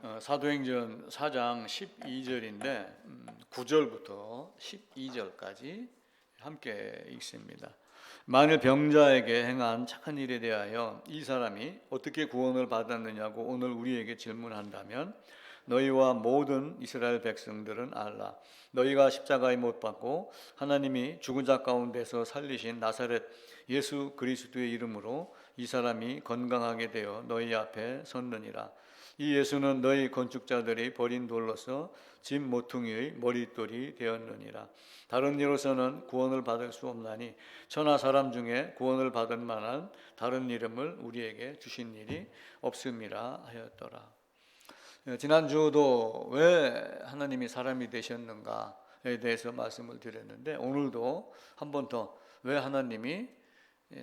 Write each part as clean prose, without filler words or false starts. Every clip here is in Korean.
사도행전 4장 12절인데 9절부터 12절까지 함께 읽습니다. 만일 병자에게 행한 착한 일에 대하여 이 사람이 어떻게 구원을 받았느냐고 오늘 우리에게 질문한다면 너희와 모든 이스라엘 백성들은 알라. 너희가 십자가에 못 박고 하나님이 죽은 자 가운데서 살리신 나사렛 예수 그리스도의 이름으로 이 사람이 건강하게 되어 너희 앞에 섰느니라. 이 예수는 너희 건축자들이 버린 돌로서 집 모퉁이의 머릿돌이 되었느니라. 다른 이로서는 구원을 받을 수 없나니 천하 사람 중에 구원을 받을 만한 다른 이름을 우리에게 주신 일이 없음이라 하였더라. 지난주도 왜 하나님이 사람이 되셨는가에 대해서 말씀을 드렸는데 오늘도 한 번 더 왜 하나님이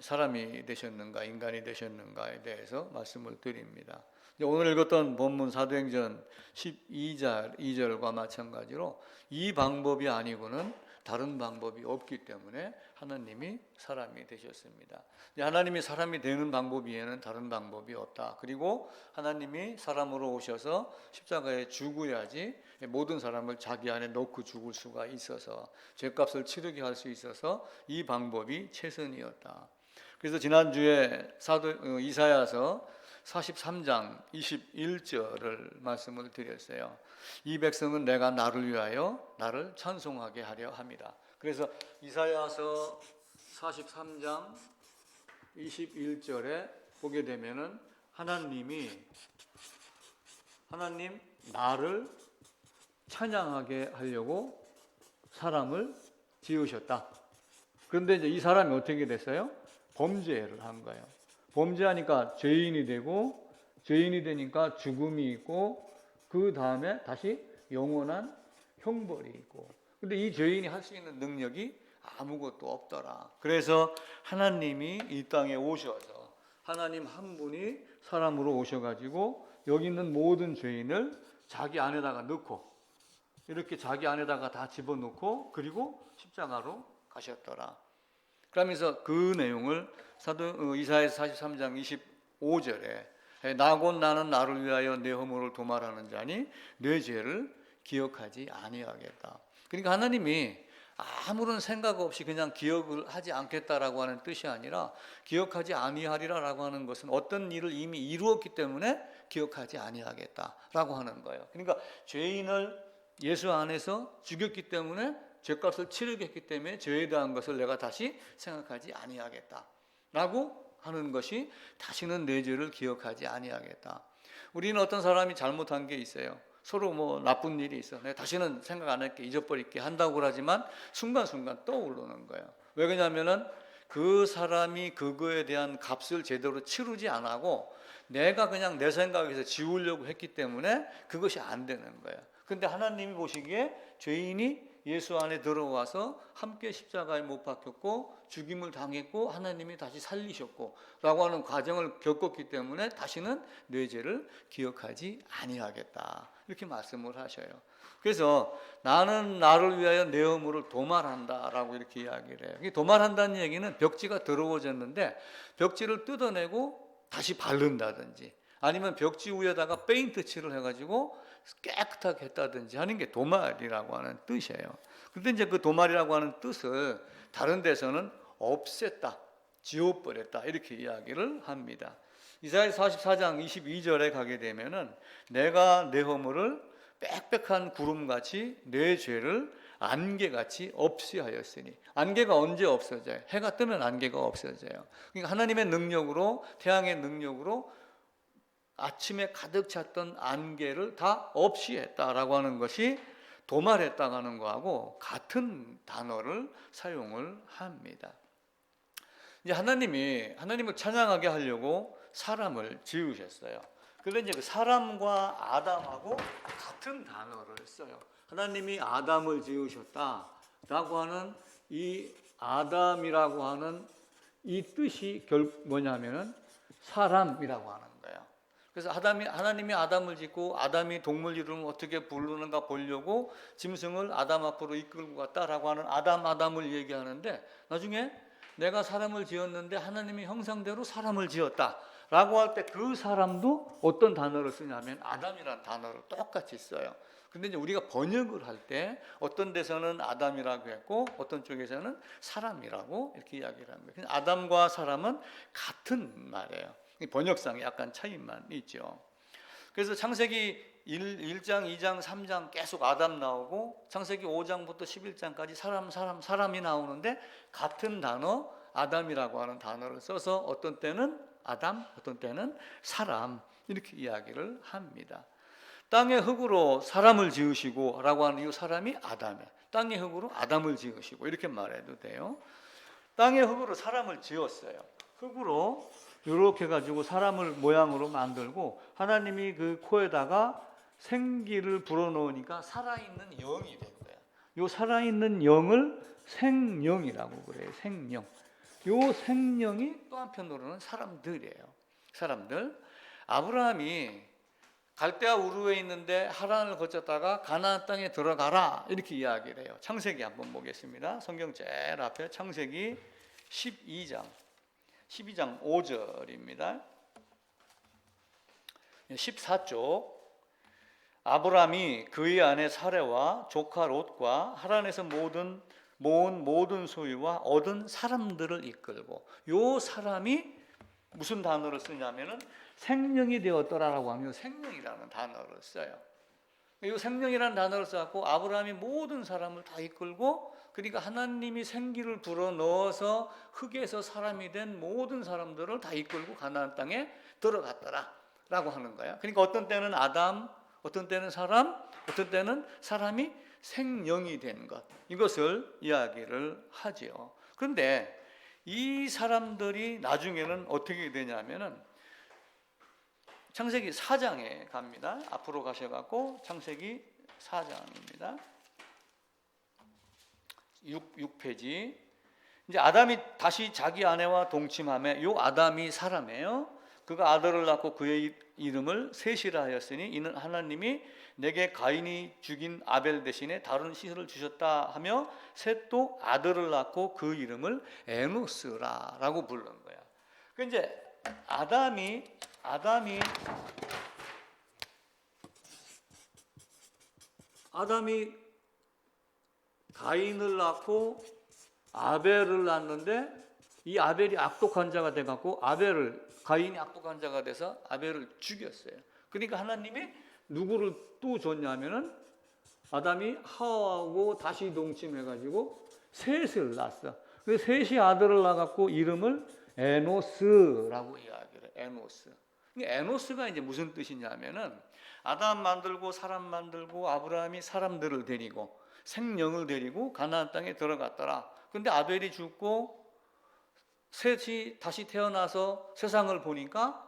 사람이 되셨는가, 인간이 되셨는가에 대해서 말씀을 드립니다. 오늘 읽었던 본문 사도행전 12절과 마찬가지로 이 방법이 아니고는 다른 방법이 없기 때문에 하나님이 사람이 되셨습니다. 하나님이 사람이 되는 방법 외에는 다른 방법이 없다. 그리고 하나님이 사람으로 오셔서 십자가에 죽어야지 모든 사람을 자기 안에 넣고 죽을 수가 있어서 죄값을 치르게 할 수 있어서 이 방법이 최선이었다. 그래서 지난주에 이사야서 43장 21절을 말씀을 드렸어요. 이 백성은 내가 나를 위하여 나를 찬송하게 하려 합니다. 그래서 이사야서 43장 21절에 보게 되면은 하나님 나를 찬양하게 하려고 사람을 지으셨다. 그런데 이제 이 사람이 어떻게 됐어요? 범죄를 한 거예요. 범죄하니까 죄인이 되고 죄인이 되니까 죽음이 있고 그 다음에 다시 영원한 형벌이 있고 근데 이 죄인이 할 수 있는 능력이 아무것도 없더라. 그래서 하나님이 이 땅에 오셔서 하나님 한 분이 사람으로 오셔가지고 여기 있는 모든 죄인을 자기 안에다가 넣고 이렇게 자기 안에다가 다 집어넣고 그리고 십자가로 가셨더라. 그러면서 그 내용을 이사야서 43장 25절에 나곧 나는 나를 위하여 내 허물을 도말하는 자니 내 죄를 기억하지 아니하겠다. 그러니까 하나님이 아무런 생각 없이 그냥 기억을 하지 않겠다라고 하는 뜻이 아니라 기억하지 아니하리라라고 하는 것은 어떤 일을 이미 이루었기 때문에 기억하지 아니하겠다라고 하는 거예요. 그러니까 죄인을 예수 안에서 죽였기 때문에 죄값을 치르겠기 때문에 죄에 대한 것을 내가 다시 생각하지 아니하겠다라고 하는 것이 다시는 내 죄를 기억하지 아니하겠다. 우리는 어떤 사람이 잘못한 게 있어요. 서로 뭐 나쁜 일이 있어. 내가 다시는 생각 안 할게, 잊어버릴게 한다고 하지만 순간순간 떠오르는 거예요. 왜 그러냐면은 그 사람이 그거에 대한 값을 제대로 치르지 않고 내가 그냥 내 생각에서 지우려고 했기 때문에 그것이 안 되는 거예요. 근데 하나님이 보시기에 죄인이 예수 안에 들어와서 함께 십자가에 못 박혔고 죽임을 당했고 하나님이 다시 살리셨고 라고 하는 과정을 겪었기 때문에 다시는 내 죄를 기억하지 아니하겠다 이렇게 말씀을 하셔요. 그래서 나는 나를 위하여 내 허물을 도말한다 라고 이렇게 이야기를 해요. 도말한다는 얘기는 벽지가 더러워졌는데 벽지를 뜯어내고 다시 바른다든지 아니면 벽지 위에다가 페인트 칠을 해가지고 깨끗하게 했다든지 하는 게 도말이라고 하는 뜻이에요. 그런데 이제 그 도말이라고 하는 뜻을 다른 데서는 없앴다, 지워버렸다 이렇게 이야기를 합니다. 이사야서 44장 22절에 가게 되면은 내가 내 허물을 빽빽한 구름같이 내 죄를 안개같이 없애하였으니 안개가 언제 없어져요? 해가 뜨면 안개가 없어져요. 그러니까 하나님의 능력으로 태양의 능력으로 아침에 가득 찼던 안개를 다 없이 했다라고 하는 것이 도말했다고 하는 거하고 같은 단어를 사용을 합니다. 이제 하나님을 찬양하게 하려고 사람을 지으셨어요. 그런데 이제 그 사람과 아담하고 같은 단어를 써요. 하나님이 아담을 지으셨다라고 하는 이 아담이라고 하는 이 뜻이 뭐냐면은 사람이라고 하는 거예요. 그래서 하나님이 아담을 짓고 아담이 동물 이름을 어떻게 부르는가 보려고 짐승을 아담 앞으로 이끌고 갔다라고 하는 아담을 얘기하는데 나중에 내가 사람을 지었는데 하나님의 형상대로 사람을 지었다 라고 할 때 그 사람도 어떤 단어를 쓰냐면 아담이라는 단어를 똑같이 써요. 근데 이제 우리가 번역을 할 때 어떤 데서는 아담이라고 했고 어떤 쪽에서는 사람이라고 이렇게 이야기를 합니다. 그냥 아담과 사람은 같은 말이에요. 번역상에 약간 차이만 있죠. 그래서 창세기 1장, 2장, 3장 계속 아담 나오고 창세기 5장부터 11장까지 사람이 나오는데 같은 단어 아담이라고 하는 단어를 써서 어떤 때는 아담, 어떤 때는 사람 이렇게 이야기를 합니다. 땅의 흙으로 사람을 지으시고 라고 하는 이 사람이 아담이에요. 땅의 흙으로 아담을 지으시고 이렇게 말해도 돼요. 땅의 흙으로 사람을 지었어요. 흙으로 이렇게 가지고 사람을 모양으로 만들고 하나님이 그 코에다가 생기를 불어넣으니까 살아있는 영이 된 거예요. 이 살아있는 영을 생령이라고 그래요. 생령. 이 생령이 또 한편으로는 사람들이에요. 사람들. 아브라함이 갈대아 우르에 있는데 하란을 거쳤다가 가나안 땅에 들어가라 이렇게 이야기를 해요. 창세기 한번 보겠습니다. 성경 제일 앞에 창세기 12장 5절입니다. 14쪽 아브라함이 그의 아내 사레와 조카 롯과 하란에서 모은 모든 소유와 얻은 사람들을 이끌고 요 사람이 무슨 단어를 쓰냐면은 생명이 되었더라라고 하면 생명이라는 단어를 써요. 이 생명이라는 단어를 써갖고 아브라함이 모든 사람을 다 이끌고 그러니까 하나님이 생기를 불어넣어서 흙에서 사람이 된 모든 사람들을 다 이끌고 가나안 땅에 들어갔더라라고 하는 거예요. 그러니까 어떤 때는 아담, 어떤 때는 사람, 어떤 때는 사람이 생명이 된 것 이것을 이야기를 하지요. 그런데 이 사람들이 나중에는 어떻게 되냐면은 창세기 4장에 갑니다. 앞으로 가셔갖고 창세기 4장입니다. 6페이지. 이제 아담이 다시 자기 아내와 동침하며 요 아담이 사람이에요. 그가 아들을 낳고 그의 이름을 셋이라 하였으니 이는 하나님이 내게 가인이 죽인 아벨 대신에 다른 씨를 주셨다 하며 셋도 아들을 낳고 그 이름을 에노스라라고 부른 거야. 그 이제 아담이 가인을 낳고 아벨을 낳는데 이 아벨이 악독한 자가 돼 갖고 가인이 악독한 자가 돼서 아벨을 죽였어요. 그러니까 하나님이 누구를 또 줬냐면은 아담이 하와하고 다시 동침해 가지고 셋을 낳았어. 그 셋이 아들을 낳아 갖고 이름을 에노스라고 이야기를 해요. 에노스. 에노스가 이제 무슨 뜻이냐면은 아담 만들고 사람 만들고 아브라함이 사람들을 데리고 생명을 데리고 가나안 땅에 들어갔더라. 근데 아벨이 죽고 셋이 다시 태어나서 세상을 보니까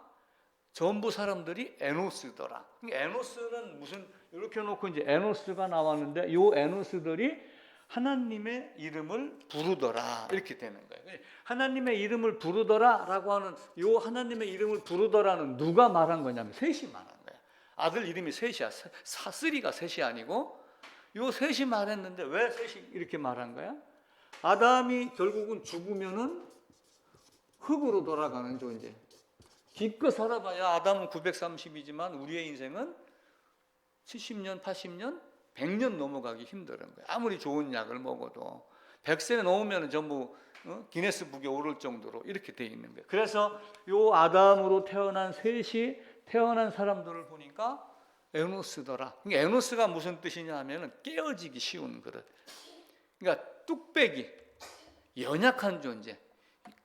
전부 사람들이 에노스더라. 에노스는 무슨 이렇게 놓고 이제 에노스가 나왔는데 요 에노스들이 하나님의 이름을 부르더라 이렇게 되는 거예요. 하나님의 이름을 부르더라라고 하는 요 하나님의 이름을 부르더라는 누가 말한 거냐면 셋이 말한 거예요. 아들 이름이 셋이야. 쓰리가 셋이 아니고 요 셋이 말했는데 왜 셋이 이렇게 말한 거야? 아담이 결국은 죽으면은 흙으로 돌아가는 존재. 기껏 살아봐야 아담은 930이지만 우리의 인생은 70년, 80년, 100년 넘어가기 힘든 거예요. 아무리 좋은 약을 먹어도 100세 넘으면 전부 기네스북에 오를 정도로 이렇게 돼 있는 거예요. 그래서 요 아담으로 태어난 셋이 태어난 사람들을 보니까 에노스더라. 에노스가 무슨 뜻이냐 하면은 깨어지기 쉬운 그릇. 그러니까 뚝배기, 연약한 존재.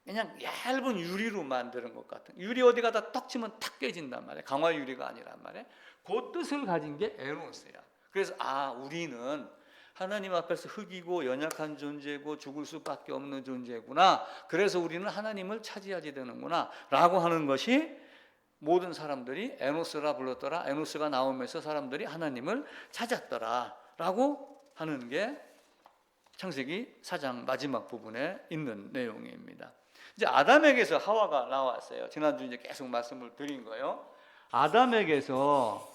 그냥 얇은 유리로 만드는 것 같은. 유리 어디 가다 떡 치면 탁 깨진단 말이에요. 강화 유리가 아니란 말이에요. 그 뜻을 가진 게 에노스야. 그래서 우리는 하나님 앞에서 흙이고 연약한 존재고 죽을 수밖에 없는 존재구나. 그래서 우리는 하나님을 차지하게 되는구나 라고 하는 것이 모든 사람들이 에노스라 불렀더라. 에노스가 나오면서 사람들이 하나님을 찾았더라 라고 하는 게 창세기 4장 마지막 부분에 있는 내용입니다. 이제 아담에게서 하와가 나왔어요. 지난주 이제 계속 말씀을 드린 거예요. 아담에게서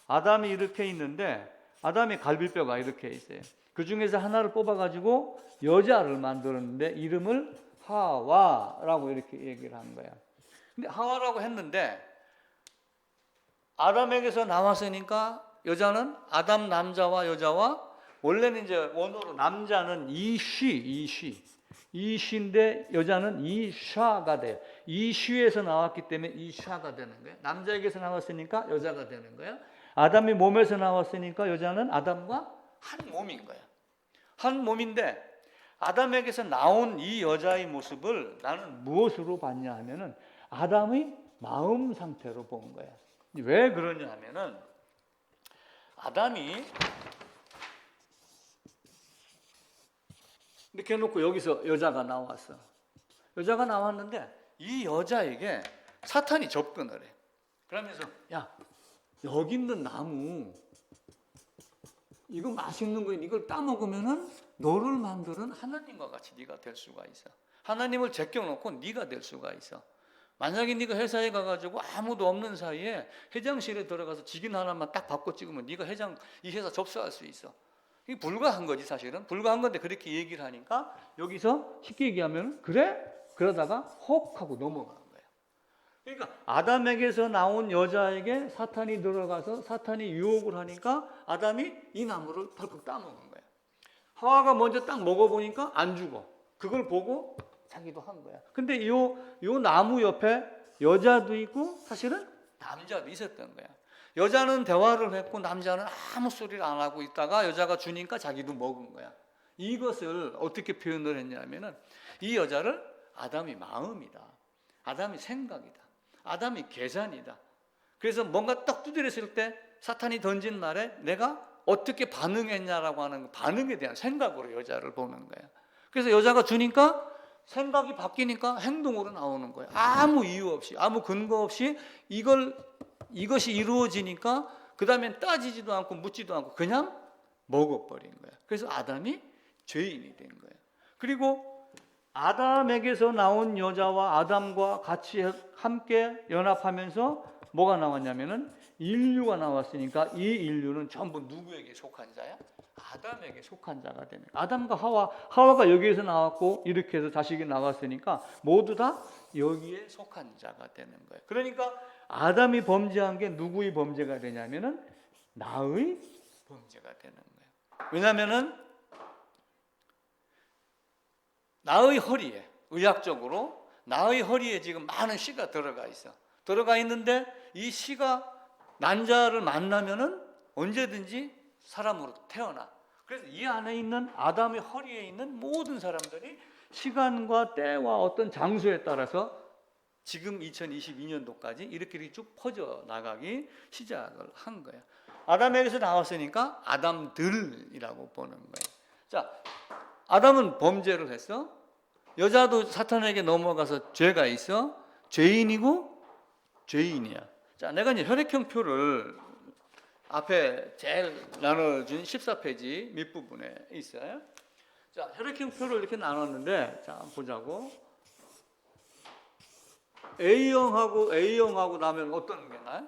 아담이 이렇게 있는데 아담의 갈비뼈가 이렇게 있어요. 그 중에서 하나를 뽑아가지고 여자를 만들었는데 이름을 하와라고 이렇게 얘기를 한 거야. 근데 하와라고 했는데 아담에게서 나왔으니까 여자는 아담 남자와 여자와 원래는 이제 원어로 남자는 이쉬인데 여자는 이샤가 돼요. 이쉬에서 나왔기 때문에 이샤가 되는 거예요. 남자에게서 나왔으니까 여자가 되는 거예요. 아담이 몸에서 나왔으니까 여자는 아담과 한 몸인 거예요. 한 몸인데 아담에게서 나온 이 여자의 모습을 나는 무엇으로 봤냐 하면은 아담의 마음 상태로 본 거예요. 왜 그러냐 하면은 아담이 이렇게 해놓고 여기서 여자가 나왔어. 여자가 나왔는데 이 여자에게 사탄이 접근을 해. 그러면서 야, 여기 있는 나무 이거 맛있는 거야. 이걸 따먹으면은 너를 만드는 하나님과 같이 네가 될 수가 있어. 하나님을 제껴놓고 네가 될 수가 있어. 만약에 네가 회사에 가가지고 아무도 없는 사이에 회장실에 들어가서 직인 하나만 딱 받고 찍으면 네가 이 회사 접수할 수 있어. 이게 불가한 거지 사실은. 불가한 건데 그렇게 얘기를 하니까 여기서 쉽게 얘기하면 그래? 그러다가 혹 하고 넘어가는 거예요. 그러니까 아담에게서 나온 여자에게 사탄이 들어가서 사탄이 유혹을 하니까 아담이 이 나무를 덜컥 따먹은 거예요. 하와가 먼저 딱 먹어보니까 안 죽어. 그걸 보고 자기도 한 거야. 근데 요 나무 옆에 여자도 있고 사실은 남자도 있었던 거야. 여자는 대화를 했고 남자는 아무 소리를 안 하고 있다가 여자가 주니까 자기도 먹은 거야. 이것을 어떻게 표현을 했냐면은 이 여자를 아담이 마음이다. 아담이 생각이다. 아담이 계산이다. 그래서 뭔가 딱 두드렸을 때 사탄이 던진 말에 내가 어떻게 반응했냐라고 하는 반응에 대한 생각으로 여자를 보는 거야. 그래서 여자가 주니까 생각이 바뀌니까 행동으로 나오는 거예요. 아무 이유 없이, 아무 근거 없이 이것이 이루어지니까 그 다음엔 따지지도 않고 묻지도 않고 그냥 먹어버린 거예요. 그래서 아담이 죄인이 된 거예요. 그리고 아담에게서 나온 여자와 아담과 같이 함께 연합하면서 뭐가 나왔냐면은 인류가 나왔으니까 이 인류는 전부 누구에게 속한 자야? 아담에게 속한 자가 되는 거예요. 아담과 하와가 여기에서 나왔고 이렇게 해서 자식이 나왔으니까 모두 다 여기에 속한 자가 되는 거예요. 그러니까 아담이 범죄한 게 누구의 범죄가 되냐면은 나의 범죄가 되는 거예요. 왜냐하면은 나의 허리에 의학적으로 나의 허리에 지금 많은 씨가 들어가 있어. 들어가 있는데 이 씨가 난자를 만나면은 언제든지 사람으로 태어나. 그래서 이 안에 있는 아담의 허리에 있는 모든 사람들이 시간과 때와 어떤 장소에 따라서 지금 2022년도까지 이렇게 쭉 퍼져 나가기 시작을 한 거예요. 아담에게서 나왔으니까 아담들이라고 보는 거예요. 자, 아담은 범죄를 했어. 여자도 사탄에게 넘어가서 죄가 있어. 죄인이고 죄인이야. 자, 내가 이제 혈액형표를 앞에 제일 나눠준 14페이지 밑부분에 있어요. 자, 혈액형표를 이렇게 나눴는데, 자, 보자고. A형하고 나면 어떤 게 나요?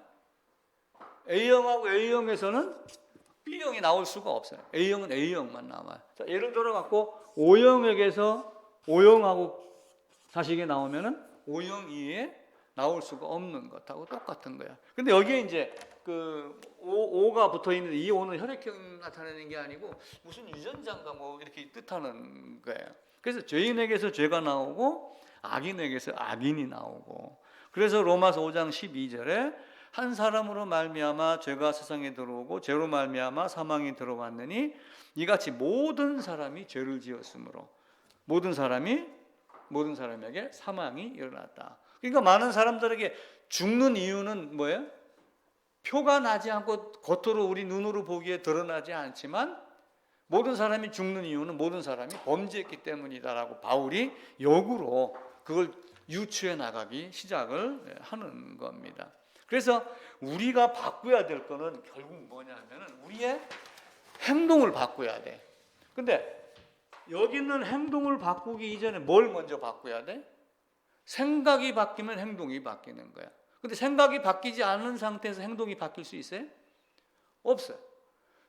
A형하고 A형에서는 B형이 나올 수가 없어요. A형은 A형만 나와요. 자, 예를 들어 갖고 O형에게서 O형하고 자식이 나오면은 O형 이외에 나올 수가 없는 것하고 똑같은 거야. 근데 여기에 이제 그 O가 붙어 있는 이 O는 혈액형 나타내는 게 아니고 무슨 유전자인가 뭐 이렇게 뜻하는 거예요. 그래서 죄인에게서 죄가 나오고 악인에게서 악인이 나오고, 그래서 로마서 5장 12절에 한 사람으로 말미암아 죄가 세상에 들어오고 죄로 말미암아 사망이 들어왔느니 이같이 모든 사람이 죄를 지었으므로 모든 사람에게 사망이 일어났다. 그러니까 많은 사람들에게 죽는 이유는 뭐예요? 표가 나지 않고 겉으로 우리 눈으로 보기에 드러나지 않지만 모든 사람이 죽는 이유는 모든 사람이 범죄했기 때문이다라고 바울이 역으로 그걸 유추해 나가기 시작을 하는 겁니다. 그래서 우리가 바꿔야 될 거는 결국 뭐냐면은 우리의 행동을 바꿔야 돼. 근데 여기 있는 행동을 바꾸기 이전에 뭘 먼저 바꿔야 돼? 생각이 바뀌면 행동이 바뀌는 거야. 근데 생각이 바뀌지 않은 상태에서 행동이 바뀔 수 있어요? 없어요.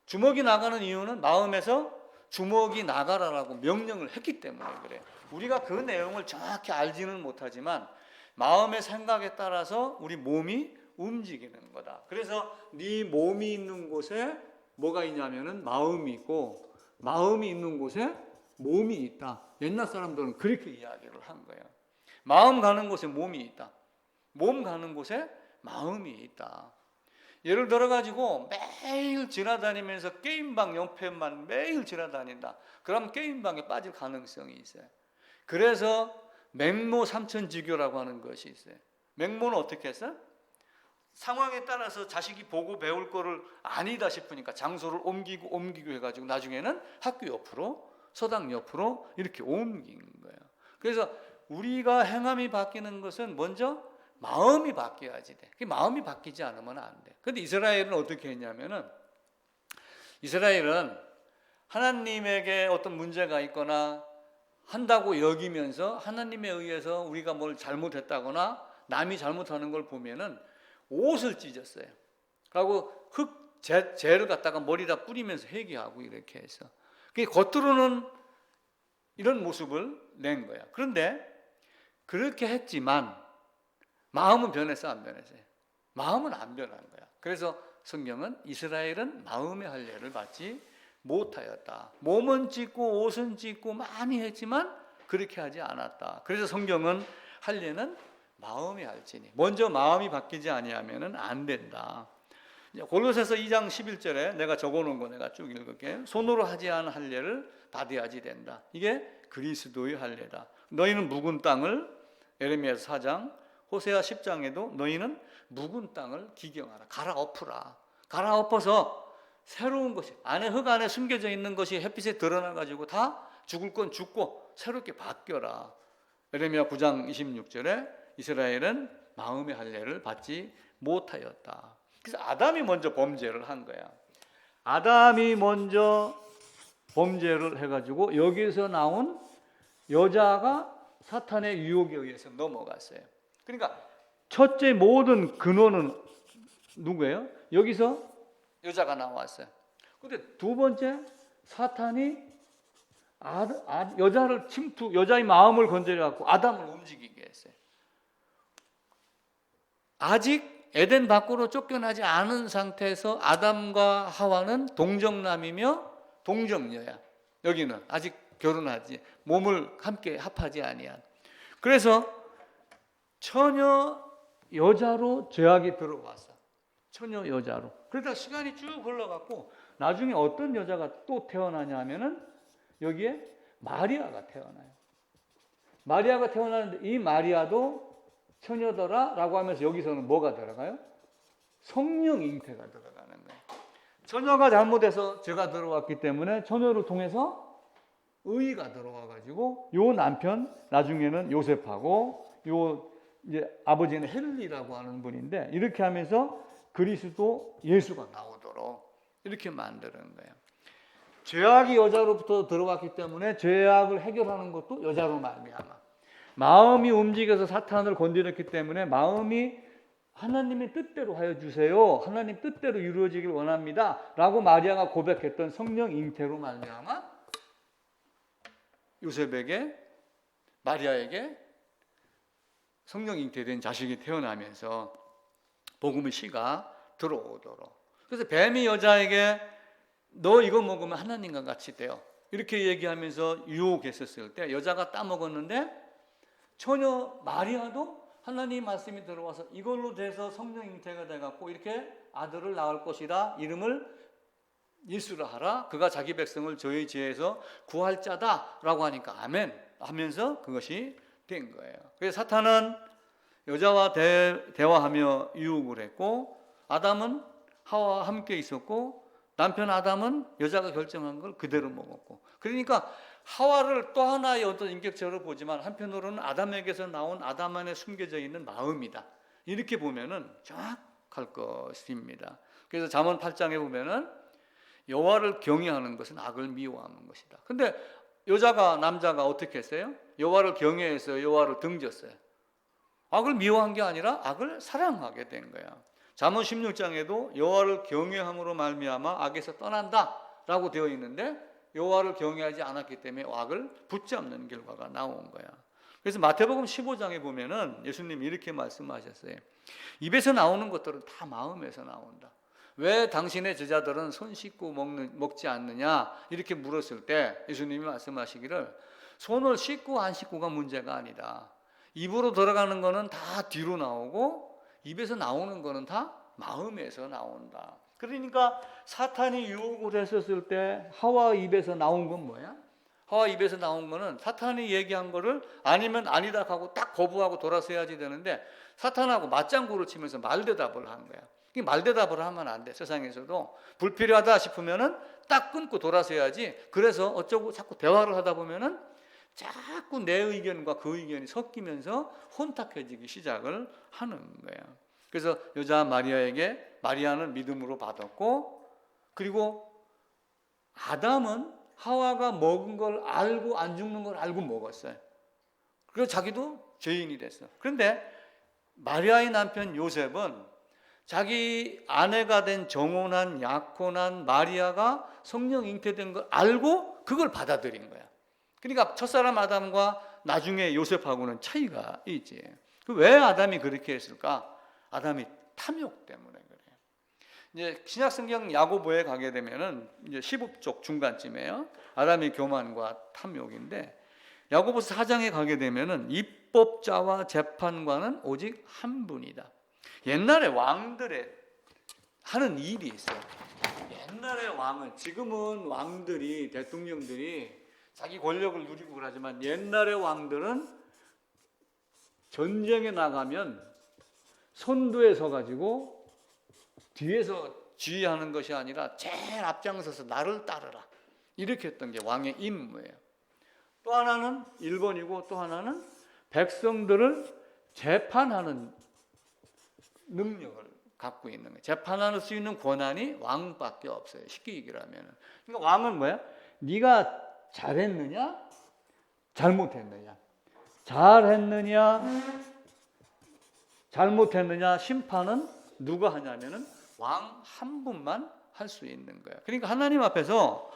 주먹이 나가는 이유는 마음에서 주먹이 나가라라고 명령을 했기 때문에 그래요. 우리가 그 내용을 정확히 알지는 못하지만 마음의 생각에 따라서 우리 몸이 움직이는 거다. 그래서 네 몸이 있는 곳에 뭐가 있냐면은 마음이 있고, 마음이 있는 곳에 몸이 있다. 옛날 사람들은 그렇게 이야기를 한 거예요. 마음 가는 곳에 몸이 있다. 몸 가는 곳에 마음이 있다. 예를 들어 가지고 매일 지나다니면서 게임방 옆에만 매일 지나다닌다. 그럼 게임방에 빠질 가능성이 있어요. 그래서 맹모 삼천지교라고 하는 것이 있어요. 맹모는 어떻게 했어? 상황에 따라서 자식이 보고 배울 거를 아니다 싶으니까 장소를 옮기고 해가지고 나중에는 학교 옆으로, 서당 옆으로 이렇게 옮긴 거예요. 그래서 우리가 행함이 바뀌는 것은 먼저 마음이 바뀌어야지 돼. 마음이 바뀌지 않으면 안 돼. 근데 이스라엘은 어떻게 했냐면은, 이스라엘은 하나님에게 어떤 문제가 있거나 한다고 여기면서 하나님에 의해서 우리가 뭘 잘못했다거나 남이 잘못하는 걸 보면은 옷을 찢었어요. 그리고 재를 갖다가 머리다 뿌리면서 회개하고 이렇게 해서. 겉으로는 이런 모습을 낸 거야. 그런데 그렇게 했지만 마음은 변했어, 안 변했어요? 마음은 안 변한 거야. 그래서 성경은 이스라엘은 마음의 할례를 받지 못하였다. 몸은 찢고 옷은 찢고 많이 했지만 그렇게 하지 않았다. 그래서 성경은 할례는 마음이 할지니, 먼저 마음이 바뀌지 아니하면은 안 된다. 골로새서 2장 11절에 내가 적어놓은 거 내가 쭉 읽을게요. 손으로 하지 않은 할례를 받아야지 된다. 이게 그리스도의 할례다. 너희는 묵은 땅을, 에레미야서 4장, 호세아 10장에도 너희는 묵은 땅을 기경하라. 갈아엎으라. 갈아엎어서 새로운 것이, 흙 안에 숨겨져 있는 것이 햇빛에 드러나가지고 다 죽을 건 죽고 새롭게 바뀌어라. 에레미야 9장 26절에 이스라엘은 마음의 할례를 받지 못하였다. 그래서 아담이 먼저 범죄를 한 거야. 아담이 먼저 범죄를 해가지고 여기서 나온 여자가 사탄의 유혹에 의해서 넘어갔어요. 그러니까 첫째 모든 근원은 누구예요? 여기서 여자가 나왔어요. 근데 두 번째, 사탄이 여자를 여자의 마음을 건드려갖고 아담을 움직이게 했어요. 아직 에덴 밖으로 쫓겨나지 않은 상태에서 아담과 하와는 동정남이며 동정녀야. 여기는 아직 결혼하지, 몸을 함께 합하지 아니한. 그래서 처녀 여자로 죄악이 들어왔어. 처녀 여자로. 그러다 시간이 쭉 흘러갔고 나중에 어떤 여자가 또 태어나냐 하면은 여기에 마리아가 태어나요. 마리아가 태어나는데 이 마리아도 처녀더라 라고 하면서 여기서는 뭐가 들어가요? 성령 잉태가 들어가는 거예요. 처녀가 잘못해서 죄가 들어왔기 때문에 처녀를 통해서 의가 들어와가지고 요 남편 나중에는 요셉하고 요 이제 아버지는 헨리라고 하는 분인데 이렇게 하면서 그리스도 예수가 나오도록 이렇게 만드는 거예요. 죄악이 여자로부터 들어왔기 때문에 죄악을 해결하는 것도 여자로 말미암아. 마음이 움직여서 사탄을 건드렸기 때문에 마음이 하나님의 뜻대로 하여 주세요. 하나님 뜻대로 이루어지길 원합니다. 라고 마리아가 고백했던 성령 잉태로 말미암아 요셉에게, 마리아에게 성령 잉태된 자식이 태어나면서 복음의 씨가 들어오도록. 그래서 뱀이 여자에게 너 이거 먹으면 하나님과 같이 돼요. 이렇게 얘기하면서 유혹했었을 때 여자가 따먹었는데 처녀 마리아도 하나님 말씀이 들어와서 이걸로 돼서 성령 잉태가 돼갖고 이렇게 아들을 낳을 것이라 이름을 예수라 하라. 그가 자기 백성을 저희 죄에서 구할 자다라고 하니까 아멘 하면서 그것이 된 거예요. 그래서 사탄은 여자와 대화하며 유혹을 했고 아담은 하와와 함께 있었고 남편 아담은 여자가 결정한 걸 그대로 먹었고, 그러니까 하와를 또 하나의 어떤 인격체로 보지만 한편으로는 아담에게서 나온 아담 안에 숨겨져 있는 마음이다. 이렇게 보면은 정확할 것입니다. 그래서 잠언 8장에 보면은 여호와를 경외하는 것은 악을 미워하는 것이다. 근데 남자가 어떻게 했어요? 여호와를 경외해서 여호와를 등졌어요. 악을 미워한 게 아니라 악을 사랑하게 된 거야. 잠언 16장에도 여호와를 경외함으로 말미암아 악에서 떠난다라고 되어 있는데 여호와를 경외하지 않았기 때문에 악을 붙잡는 결과가 나온 거야. 그래서 마태복음 15장에 보면은 예수님이 이렇게 말씀하셨어요. 입에서 나오는 것들은 다 마음에서 나온다. 왜 당신의 제자들은 손 씻고 먹지 않느냐 이렇게 물었을 때 예수님이 말씀하시기를 손을 씻고 안 씻고가 문제가 아니다. 입으로 들어가는 거는 다 뒤로 나오고 입에서 나오는 거는 다 마음에서 나온다. 그러니까 사탄이 유혹을 했었을 때 하와 입에서 나온 건 뭐야? 하와 입에서 나온 거는 사탄이 얘기한 거를 아니면 아니다 하고 딱 거부하고 돌아서야지 되는데 사탄하고 맞장구를 치면서 말대답을 한 거야. 말대답을 하면 안 돼. 세상에서도 불필요하다 싶으면은 딱 끊고 돌아서야지. 그래서 어쩌고 자꾸 대화를 하다 보면은 자꾸 내 의견과 그 의견이 섞이면서 혼탁해지기 시작을 하는 거야. 그래서 여자 마리아에게 마리아는 믿음으로 받았고, 그리고 아담은 하와가 먹은 걸 알고 안 죽는 걸 알고 먹었어요. 그래서 자기도 죄인이 됐어. 그런데 마리아의 남편 요셉은 자기 아내가 된 정혼한 약혼한 마리아가 성령 잉태된 걸 알고 그걸 받아들인 거야. 그러니까 첫사람 아담과 나중에 요셉하고는 차이가 있지. 왜 아담이 그렇게 했을까? 아담이 탐욕 때문에 그래요. 이제 신약성경 야고보에 가게 되면은 이제 15쪽 중간쯤에요. 아담의 교만과 탐욕인데 야고보서 4장에 가게 되면은 입법자와 재판관은 오직 한 분이다. 옛날에 왕들의 하는 일이 있어요. 옛날에 왕은, 지금은 왕들이, 대통령들이 자기 권력을 누리고 그러지만 옛날의 왕들은 전쟁에 나가면 선두에 서가지고 뒤에서 지휘하는 것이 아니라 제일 앞장서서 나를 따르라. 이렇게 했던 게 왕의 임무예요. 또 하나는 일본이고 또 하나는 백성들을 재판하는 능력을 갖고 있는 거예요. 재판할 수 있는 권한이 왕밖에 없어요. 쉽게 얘기를 하면. 그러니까 왕은 뭐야? 네가 잘했느냐? 잘못했느냐? 잘했느냐? 잘못했느냐? 심판은 누가 하냐면은 왕 한 분만 할 수 있는 거예요. 그러니까 하나님 앞에서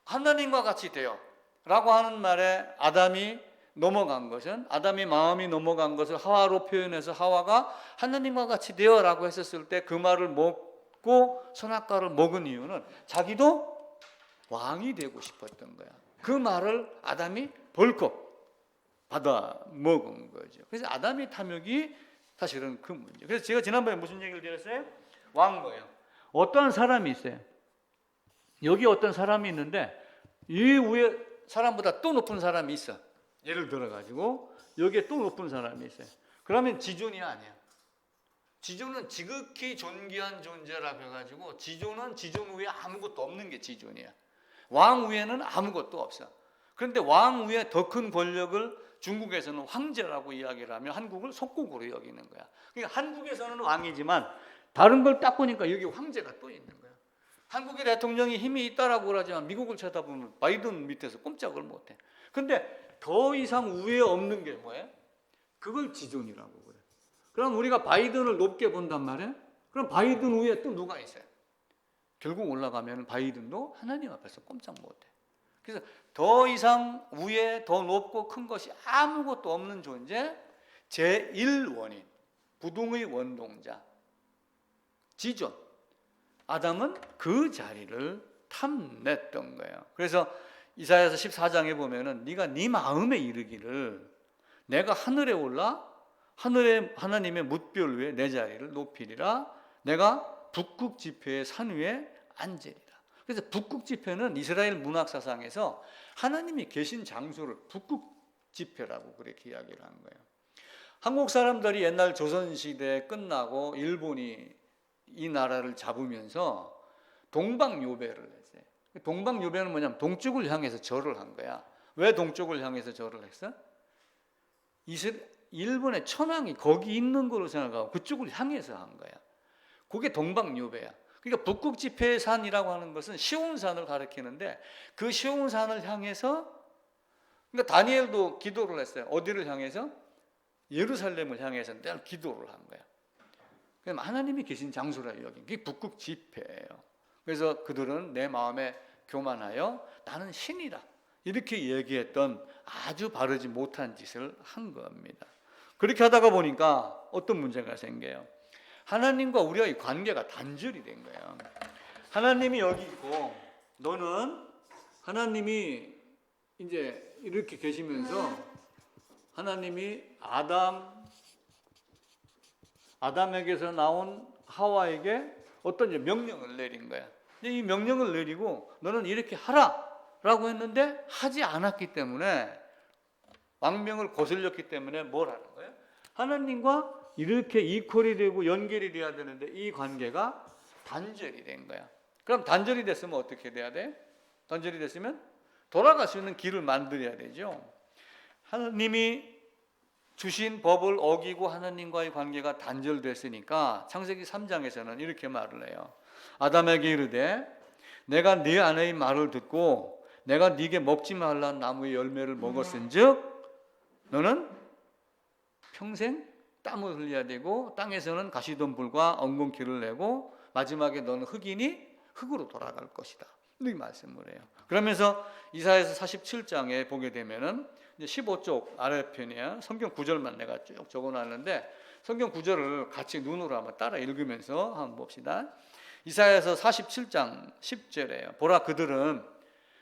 하나님과 같이 되어 라고 하는 말에 아담이 넘어간 것은, 아담이 마음이 넘어간 것을 하와로 표현해서 하와가 하나님과 같이 되어라고 했었을 때 그 말을 먹고 선악과를 먹은 이유는 자기도 왕이 되고 싶었던 거야. 그 말을 아담이 벌컥 받아 먹은 거죠. 그래서 아담의 탐욕이 사실은 그 문제. 그래서 제가 지난번에 무슨 얘기를 드렸어요? 왕거예요. 어떤 사람이 있어요. 여기 어떤 사람이 있는데 이 위에 사람보다 또 높은 사람이 있어. 예를 들어가지고 여기에 또 높은 사람이 있어요. 그러면 지존이 아니야. 지존은 지극히 존귀한 존재라고 해가지고 지존은 지존 위에 아무것도 없는 게 지존이야. 왕 위에는 아무것도 없어. 그런데 왕 위에 더 큰 권력을 중국에서는 황제라고 이야기를 하며 한국을 속국으로 여기는 거야. 그러니까 한국에서는 왕이지만 다른 걸 딱 보니까 여기 황제가 또 있는 거야. 한국의 대통령이 힘이 있다라고 그러지만 미국을 쳐다보면 바이든 밑에서 꼼짝을 못해. 근데 더 이상 위에 없는 게 뭐예요? 그걸 지존이라고 그래. 그럼 우리가 바이든을 높게 본단 말이에요? 그럼 바이든 위에 또 누가 있어요? 결국 올라가면 바이든도 하나님 앞에서 꼼짝 못해. 그래서 더 이상 위에 더 높고 큰 것이 아무것도 없는 존재, 제1원인, 부동의 원동자, 지존. 아담은 그 자리를 탐냈던 거예요. 그래서 이사야서 14장에 보면은 네가 네 마음에 이르기를 내가 하늘에 올라 하늘에 하나님의 뭇별 위에 내 자리를 높이리라. 내가 북극 지폐의 산 위에 앉으리라. 그래서 북극 지폐는 이스라엘 문학 사상에서 하나님이 계신 장소를 북극 지폐라고 그렇게 이야기를 하는 거예요. 한국 사람들이 옛날 조선 시대 끝나고 일본이 이 나라를 잡으면서 동방요배를 했어요. 동방요배는 뭐냐면 동쪽을 향해서 절을 한 거야. 왜 동쪽을 향해서 절을 했어? 일본의 천황이 거기 있는 거로 생각하고 그쪽을 향해서 한 거야. 그게 동방요배야. 그러니까 북극지폐산이라고 하는 것은 시온산을 가리키는데 그 시온산을 향해서, 그러니까 다니엘도 기도를 했어요. 어디를 향해서? 예루살렘을 향해서 늘 기도를 한 거야. 그럼 하나님이 계신 장소라 여기. 그게 북극지폐예요. 그래서 그들은 내 마음에 교만하여 나는 신이다. 이렇게 얘기했던 아주 바르지 못한 짓을 한 겁니다. 그렇게 하다가 보니까 어떤 문제가 생겨요. 하나님과 우리의 관계가 단절이 된 거예요. 하나님이 여기 있고 너는 하나님이 이제 이렇게 계시면서 하나님이 아담에게서 나온 하와에게 어떤 명령을 내린 거야. 이 명령을 내리고 너는 이렇게 하라라고 했는데 하지 않았기 때문에 왕명을 거슬렸기 때문에 뭘 하는 거예요? 하나님과 이렇게 이퀄이 되고 연결이 돼야 되는데 이 관계가 단절이 된 거야. 그럼 단절이 됐으면 어떻게 돼야 돼? 단절이 됐으면 돌아갈 수 있는 길을 만들어야 되죠. 하나님이 주신 법을 어기고 하나님과의 관계가 단절됐으니까 창세기 3장에서는 이렇게 말을 해요. 아담에게 이르되 내가 네 아내의 말을 듣고 내가 네게 먹지 말라는 나무의 열매를 먹었은즉 너는 평생 땀을 흘려야 되고 땅에서는 가시덤불과 엉겅퀴를 내고 마지막에 너는 흑이니 흙으로 돌아갈 것이다. 이렇게 말씀을 해요. 그러면서 이사야서 47장에 보게 되면은 15쪽 아래편이야. 성경 구절만 내가 쭉 적어놨는데 성경 구절을 같이 눈으로 한번 따라 읽으면서 한번 봅시다. 이사야서 47장 10절에요. 보라 그들은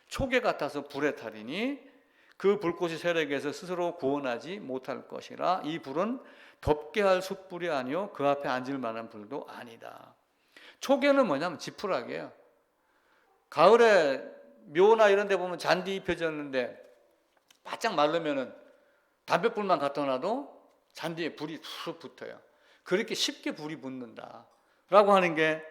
초계 같아서 불에 타리니 그 불꽃이 세력에서 스스로 구원하지 못할 것이라. 이 불은 덥게 할 숯불이 아니요 그 앞에 앉을 만한 불도 아니다. 초계는 뭐냐면 지푸라기예요. 가을에 묘나 이런 데 보면 잔디 입혀졌는데 바짝 마르면은 담뱃불만 갖다 놔도 잔디에 불이 툭 붙어요. 그렇게 쉽게 불이 붙는다 라고 하는 게,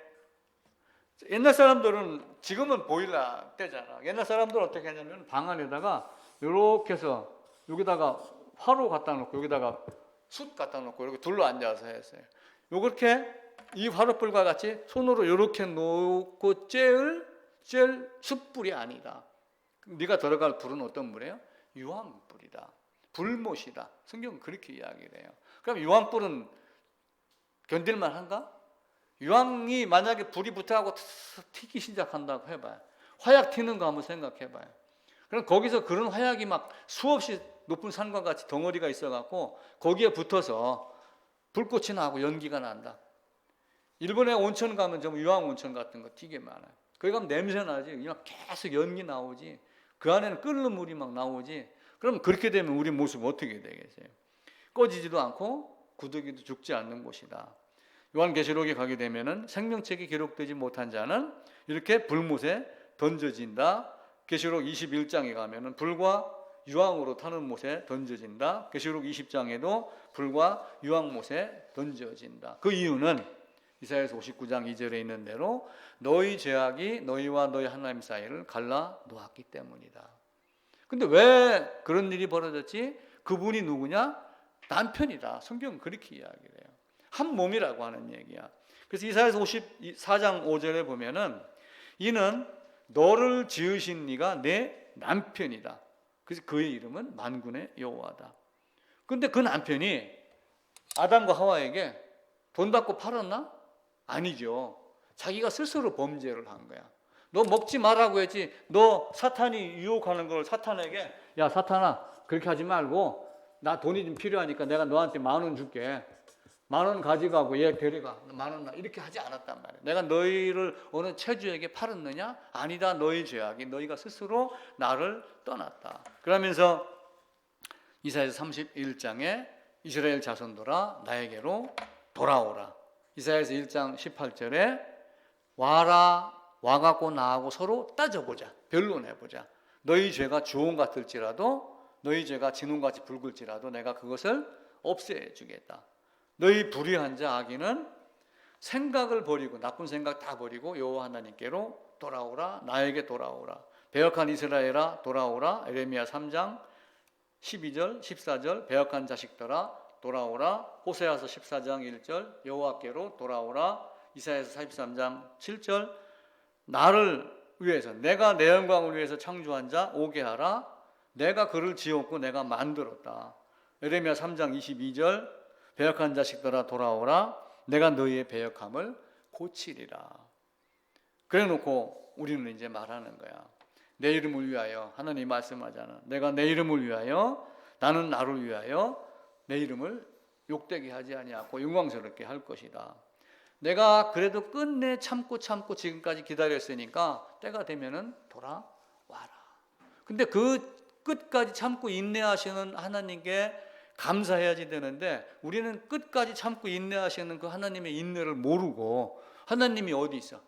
옛날 사람들은, 지금은 보일러 때잖아. 옛날 사람들은 어떻게 하냐면 방 안에다가 요렇게 해서 여기다가 화로 갖다 놓고 여기다가 숯 갖다 놓고 이렇게 둘러 앉아서 했어요. 요렇게 이 화로불과 같이 손으로 요렇게 놓고 쬐을 숯불이 아니다. 네가 들어갈 불은 어떤 불이에요? 유황불이다. 불못이다. 성경은 그렇게 이야기를 해요. 그럼 유황불은 견딜만 한가? 유황이 만약에 불이 붙어가고 튀기 시작한다고 해봐요. 화약 튀는 거 한번 생각해봐요. 그럼 거기서 그런 화약이 막 수없이 높은 산과 같이 덩어리가 있어갖고 거기에 붙어서 불꽃이 나고 연기가 난다. 일본에 온천 가면 좀 유황 온천 같은 거 되게 많아요. 거기 가면 냄새 나지. 그냥 계속 연기 나오지. 그 안에는 끓는 물이 막 나오지. 그럼 그렇게 되면 우리 모습 어떻게 되겠어요? 꺼지지도 않고 구더기도 죽지 않는 곳이다. 요한계시록에 가게 되면은 생명책이 기록되지 못한 자는 이렇게 불못에 던져진다. 계시록 21장에 가면은 불과 유황으로 타는 못에 던져진다. 계시록 20장에도 불과 유황못에 던져진다. 그 이유는 이사야서 59장 2절에 있는 대로 너희 죄악이 너희와 너희 하나님 사이를 갈라 놓았기 때문이다. 근데 왜 그런 일이 벌어졌지? 그분이 누구냐? 남편이다. 성경은 그렇게 이야기를 해요. 한 몸이라고 하는 얘기야. 그래서 이사야서 54장 5절에 보면은 이는 너를 지으신 네가 내 남편이다. 그래서 그의 이름은 만군의 여호와다. 근데 그 남편이 아담과 하와에게 돈 받고 팔았나? 아니죠. 자기가 스스로 범죄를 한 거야. 너 먹지 말라고 했지. 너 사탄이 유혹하는 걸 사탄에게, 야 사탄아 그렇게 하지 말고 나 돈이 좀 필요하니까 내가 너한테 10,000원 줄게. 10,000원 가져가고 얘 데려가. 10,000원 이렇게 하지 않았단 말이야. 내가 너희를 어느 체주에게 팔았느냐? 아니다. 너희 죄악이 너희가 스스로 나를 떠났다. 그러면서 이사야서 31장에 이스라엘 자손들아 나에게로 돌아오라. 이사야서 1장 18절에 와라. 와갖고 나하고 서로 따져보자. 변론해보자. 너희 죄가 주홍 같을지라도 너희 죄가 진홍같이 붉을지라도 내가 그것을 없애주겠다. 너희 불의한 자 악인은 생각을 버리고 나쁜 생각 다 버리고 여호와 하나님께로 돌아오라. 나에게 돌아오라. 배역한 이스라엘아 돌아오라. 에레미야 3장 12절 14절 배역한 자식들아 돌아오라. 호세아서 14장 1절 여호와께로 돌아오라. 이사야서 43장 7절 나를 위해서 내가 내 영광을 위해서 창조한 자 오게 하라. 내가 그를 지었고 내가 만들었다. 에레미야 3장 22절 배역한 자식들아 돌아오라. 내가 너희의 배역함을 고치리라. 그래 놓고 우리는 이제 말하는 거야. 내 이름을 위하여, 하나님 말씀하잖아. 내가 내 이름을 위하여, 나는 나를 위하여 내 이름을 욕되게 하지 아니하고 영광스럽게 할 것이다. 내가 그래도 끝내 참고 지금까지 기다렸으니까 때가 되면은 돌아와라. 근데 그 끝까지 참고 인내하시는 하나님께 감사해야지 되는데, 우리는 끝까지 참고 인내하시는 그 하나님의 인내를 모르고 하나님이 어디 있어?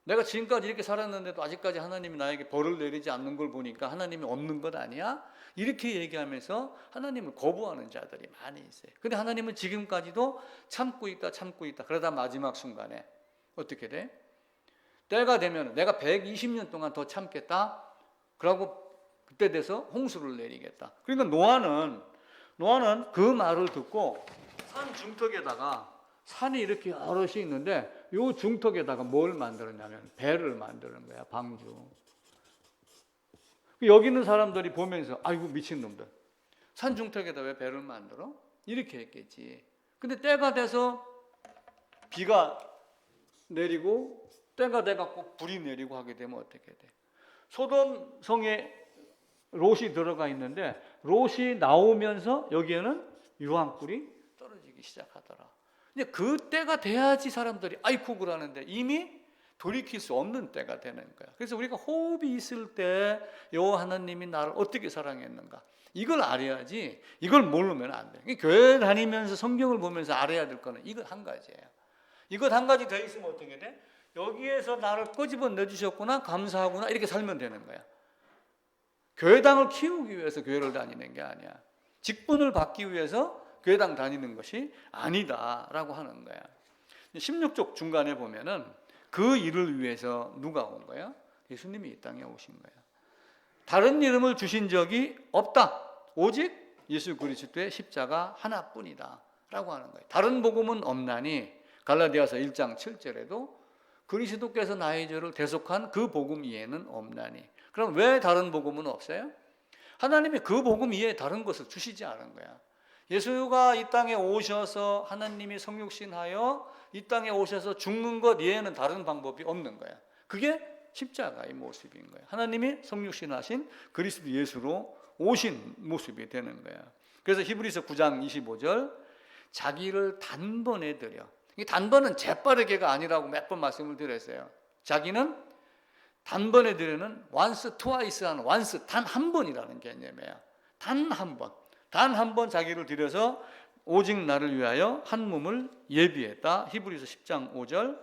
내가 지금까지 이렇게 살았는데도 아직까지 하나님이 나에게 벌을 내리지 않는 걸 보니까 하나님이 없는 것 아니야? 이렇게 얘기하면서 하나님을 거부하는 자들이 많이 있어요. 근데 하나님은 지금까지도 참고 있다. 그러다 마지막 순간에 어떻게 돼? 때가 되면 내가 120년 동안 더 참겠다. 그러고 그때 돼서 홍수를 내리겠다. 그러니까 노아는 그 말을 듣고 산 중턱에다가, 산이 이렇게 여럿이 있는데 요 중턱에다가 뭘 만들었냐면 배를 만드는 거야. 방주. 여기 있는 사람들이 보면서 아이고 미친놈들, 산 중턱에다 왜 배를 만들어? 이렇게 했겠지. 근데 때가 돼서 비가 내리고 때가 돼갖고 불이 내리고 하게 되면 어떻게 돼? 소돔 성에 롯이 들어가 있는데 롯이 나오면서 여기에는 유황불이 떨어지기 시작하더라. 이제 그 때가 돼야지 사람들이 아이쿠 그러는데 이미 돌이킬 수 없는 때가 되는 거야. 그래서 우리가 호흡이 있을 때 요 하나님이 나를 어떻게 사랑했는가, 이걸 알아야지. 이걸 모르면 안 돼. 교회 다니면서 성경을 보면서 알아야 될 거는 이것 한 가지예요. 이것 한 가지 더 있으면 어떻게 돼? 여기에서 나를 꼬집어 내주셨구나, 감사하구나, 이렇게 살면 되는 거야. 교회당을 키우기 위해서 교회를 다니는 게 아니야. 직분을 받기 위해서 교회당 다니는 것이 아니다라고 하는 거야. 16쪽 중간에 보면은 그 일을 위해서 누가 온 거야? 예수님이 이 땅에 오신 거야. 다른 이름을 주신 적이 없다. 오직 예수 그리스도의 십자가 하나뿐이다 라고 하는 거예요. 다른 복음은 없나니, 갈라디아서 1장 7절에도 그리스도께서 나의 죄를 대속한 그 복음 이에는 없나니. 그럼 왜 다른 복음은 없어요? 하나님이 그 복음 이외에 다른 것을 주시지 않은 거야. 예수가 이 땅에 오셔서 하나님이 성육신하여 이 땅에 오셔서 죽는 것 이외에는 다른 방법이 없는 거야. 그게 십자가의 모습인 거야. 하나님이 성육신하신 그리스도 예수로 오신 모습이 되는 거야. 그래서 히브리서 9장 25절, 자기를 단번에 드려. 이 단번은 재빠르게가 아니라고 몇 번 말씀을 드렸어요. 자기는 단번에 드려는 once, twice 하는 once, 단 한 번이라는 개념이에요. 단 한 번. 단 한 번 자기를 들여서 오직 나를 위하여 한 몸을 예비했다. 히브리서 10장 5절,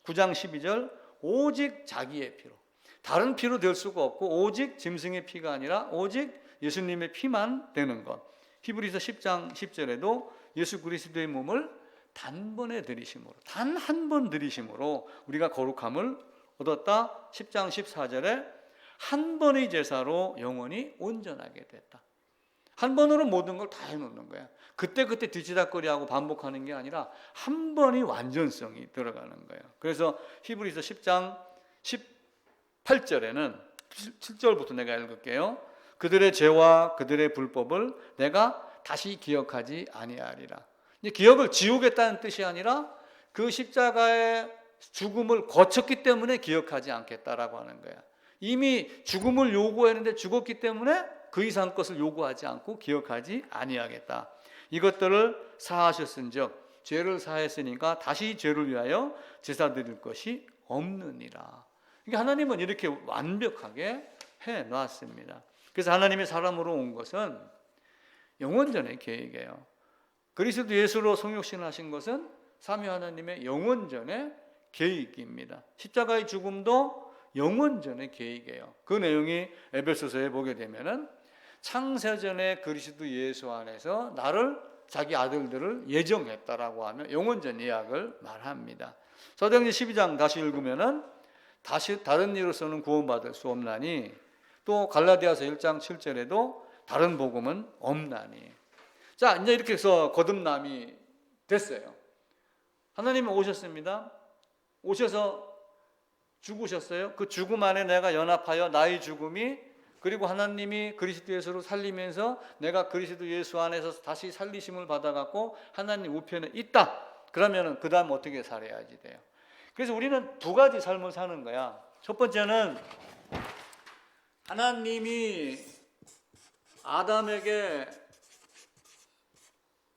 9장 12절, 오직 자기의 피로. 다른 피로 될 수가 없고 오직 짐승의 피가 아니라 오직 예수님의 피만 되는 것. 히브리서 10장 10절에도 예수 그리스도의 몸을 단번에 들이심으로, 단 한 번 들이심으로 우리가 거룩함을 얻었다. 10장 14절에 한 번의 제사로 영원히 온전하게 됐다. 한 번으로 모든 걸 다 해놓는 거야. 그때 뒤치다거리하고 반복하는 게 아니라 한 번이 완전성이 들어가는 거예요. 그래서 히브리서 10장 18절에는 7절부터 내가 읽을게요. 그들의 죄와 그들의 불법을 내가 다시 기억하지 아니하리라. 기억을 지우겠다는 뜻이 아니라 그 십자가의 죽음을 거쳤기 때문에 기억하지 않겠다라고 하는 거야. 이미 죽음을 요구했는데 죽었기 때문에 그 이상 것을 요구하지 않고 기억하지 아니하겠다. 이것들을 사하셨은즉 죄를 사했으니까 다시 죄를 위하여 제사 드릴 것이 없느니라. 그러니까 하나님은 이렇게 완벽하게 해놨습니다. 그래서 하나님의 사람으로 온 것은 영원전의 계획이에요. 그리스도 예수로 성육신하신 것은 삼위 하나님의 영원전의 계획입니다. 십자가의 죽음도 영원전의 계획이에요. 그 내용이 에베소서에 보게 되면은 창세전에 그리스도 예수 안에서 나를, 자기 아들들을 예정했다라고 하면 영원전 예약을 말합니다. 사도행전 12장 다시 읽으면은 다시 다른 이로서는 구원받을 수 없나니, 또 갈라디아서 1장 7절에도 다른 복음은 없나니. 자, 이제 이렇게 해서 거듭남이 됐어요. 하나님이 오셨습니다. 오셔서 죽으셨어요. 그 죽음 안에 내가 연합하여 나의 죽음이, 그리고 하나님이 그리스도 예수로 살리면서 내가 그리스도 예수 안에서 다시 살리심을 받아갖고 하나님 우편에 있다. 그러면은 그 다음 어떻게 살아야지 돼요. 그래서 우리는 두 가지 삶을 사는 거야. 첫 번째는 하나님이 아담에게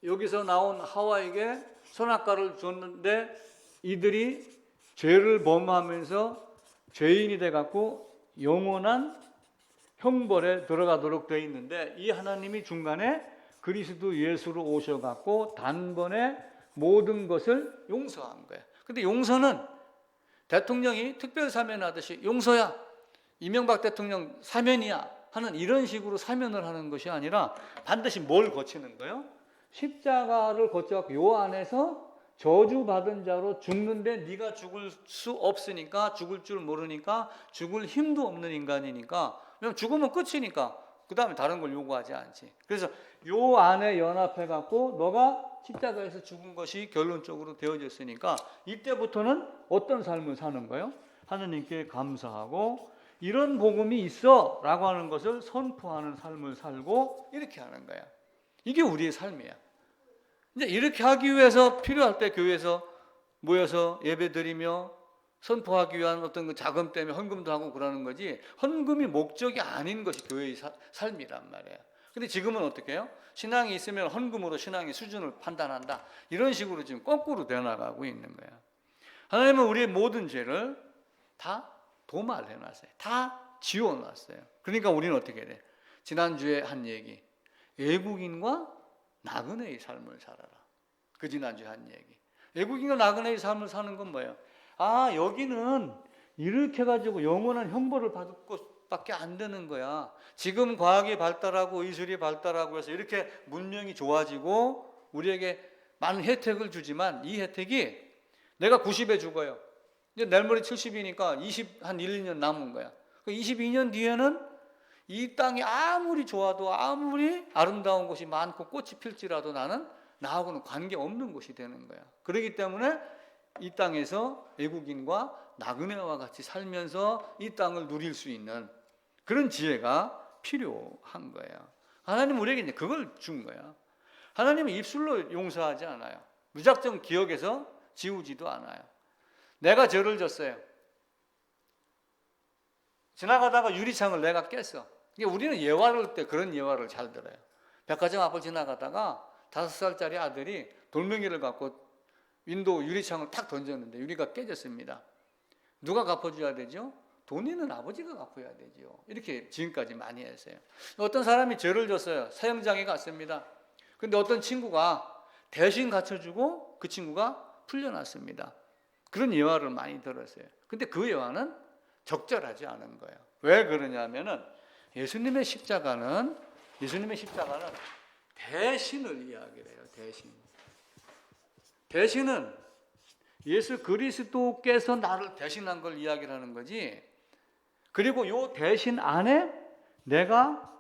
여기서 나온 하와에게 선악과를 줬는데 이들이 죄를 범하면서 죄인이 돼갖고 영원한 형벌에 들어가도록 되어 있는데 이 하나님이 중간에 그리스도 예수로 오셔갖고 단번에 모든 것을 용서한 거예요. 근데 용서는 대통령이 특별 사면하듯이 용서야, 이명박 대통령 사면이야 하는 이런 식으로 사면을 하는 것이 아니라 반드시 뭘 거치는 거예요? 십자가를 거쳐갖고 요 안에서 저주받은 자로 죽는데 네가 죽을 수 없으니까, 죽을 줄 모르니까, 죽을 힘도 없는 인간이니까, 왜냐면 죽으면 끝이니까 그 다음에 다른 걸 요구하지 않지. 그래서 요 안에 연합해갖고 너가 십자가에서 죽은 것이 결론적으로 되어졌으니까 이때부터는 어떤 삶을 사는 거예요? 하나님께 감사하고 이런 복음이 있어 라고 하는 것을 선포하는 삶을 살고 이렇게 하는 거야. 이게 우리의 삶이야. 이제 이렇게 하기 위해서 필요할 때 교회에서 모여서 예배드리며 선포하기 위한 어떤 그 자금 때문에 헌금도 하고 그러는 거지, 헌금이 목적이 아닌 것이 교회의 삶이란 말이에요. 근데 지금은 어떻게 해요? 신앙이 있으면 헌금으로 신앙의 수준을 판단한다. 이런 식으로 지금 거꾸로 되어나가고 있는 거예요. 하나님은 우리의 모든 죄를 다 도말해 놨어요. 다 지워놨어요. 그러니까 우리는 어떻게 돼? 지난주에 한 얘기, 외국인과 나그네의 삶을 살아라. 그 지난주에 한 얘기. 외국인과 나그네의 삶을 사는 건 뭐예요? 아, 여기는 이렇게 해가지고 영원한 형벌을 받을 것밖에 안 되는 거야. 지금 과학이 발달하고 의술이 발달하고 해서 이렇게 문명이 좋아지고 우리에게 많은 혜택을 주지만 이 혜택이 내가 90에 죽어요. 이제 내일 모레 70이니까 한 1, 2년 남은 거야. 22년 뒤에는 이 땅이 아무리 좋아도 아무리 아름다운 곳이 많고 꽃이 필지라도 나는 나하고는 관계없는 곳이 되는 거야. 그렇기 때문에 이 땅에서 외국인과 나그네와 같이 살면서 이 땅을 누릴 수 있는 그런 지혜가 필요한 거예요. 하나님은 우리에게 이제 그걸 준 거야. 하나님은 입술로 용서하지 않아요. 무작정 기억해서 지우지도 않아요. 내가 죄를 졌어요. 지나가다가 유리창을 내가 깼어. 우리는 예화를 때 그런 예화를 잘 들어요. 백화점 앞을 지나가다가 5살짜리 아들이 돌멩이를 갖고 윈도우 유리창을 탁 던졌는데 유리가 깨졌습니다. 누가 갚아줘야 되죠? 돈 있는 아버지가 갚아야 되죠. 이렇게 지금까지 많이 했어요. 어떤 사람이 죄를 졌어요. 사형장에 갔습니다. 근데 어떤 친구가 대신 갖춰주고 그 친구가 풀려났습니다. 그런 예화를 많이 들었어요. 근데 그 예화는 적절하지 않은 거예요. 왜 그러냐면은 예수님의 십자가는 대신을 이야기를 해요. 대신은 예수 그리스도께서 나를 대신한 걸 이야기를 하는 거지. 그리고 요 대신 안에 내가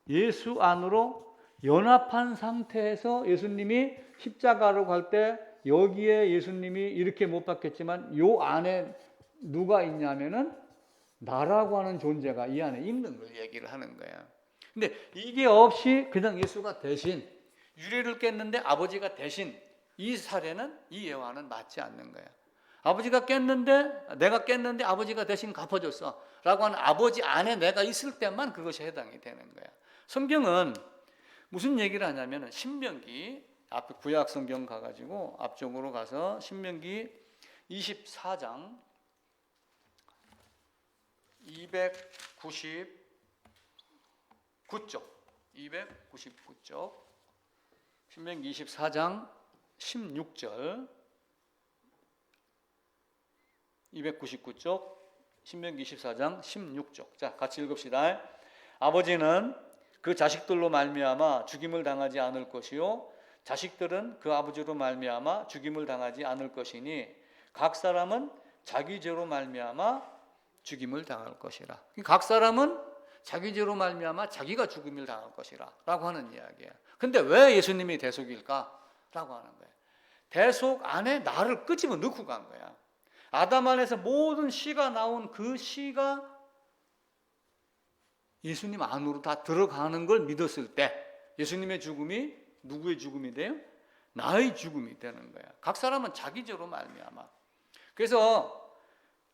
예수 안으로 연합한 상태에서 예수님이 십자가로 갈 때 여기에 예수님이 이렇게 못 박혔지만 요 안에 누가 있냐면은 나라고 하는 존재가 이 안에 있는 걸 얘기를 하는 거야. 근데 이게 없이 그냥 예수가 대신 유리를 깼는데 아버지가 대신, 이 사례는, 이 예화는 맞지 않는 거야. 아버지가 깼는데, 내가 깼는데 아버지가 대신 갚아줬어 라고 하는 아버지 안에 내가 있을 때만 그것이 해당이 되는 거야. 성경은 무슨 얘기를 하냐면 신명기, 앞에 구약 성경 가가지고 앞쪽으로 가서 신명기 24장 299쪽 신명기 24장 16절 299쪽 신명기 24장 16쪽. 자, 같이 읽읍시다. 아버지는 그 자식들로 말미암아 죽임을 당하지 않을 것이요 자식들은 그 아버지로 말미암아 죽임을 당하지 않을 것이니 각 사람은 자기 죄로 말미암아 죽임을 당할 것이라. 각 사람은 자기 죄로 말미암아 자기가 죽임을 당할 것이라 라고 하는 이야기예요. 근데 왜 예수님이 대속일까? 라고 하는 거예요. 대속 안에 나를 끄집어 넣고 간 거야. 아담 안에서 모든 씨가 나온 그 씨가 예수님 안으로 다 들어가는 걸 믿었을 때 예수님의 죽음이 누구의 죽음이 돼요? 나의 죽음이 되는 거야. 각 사람은 자기 죄로 말미암아. 그래서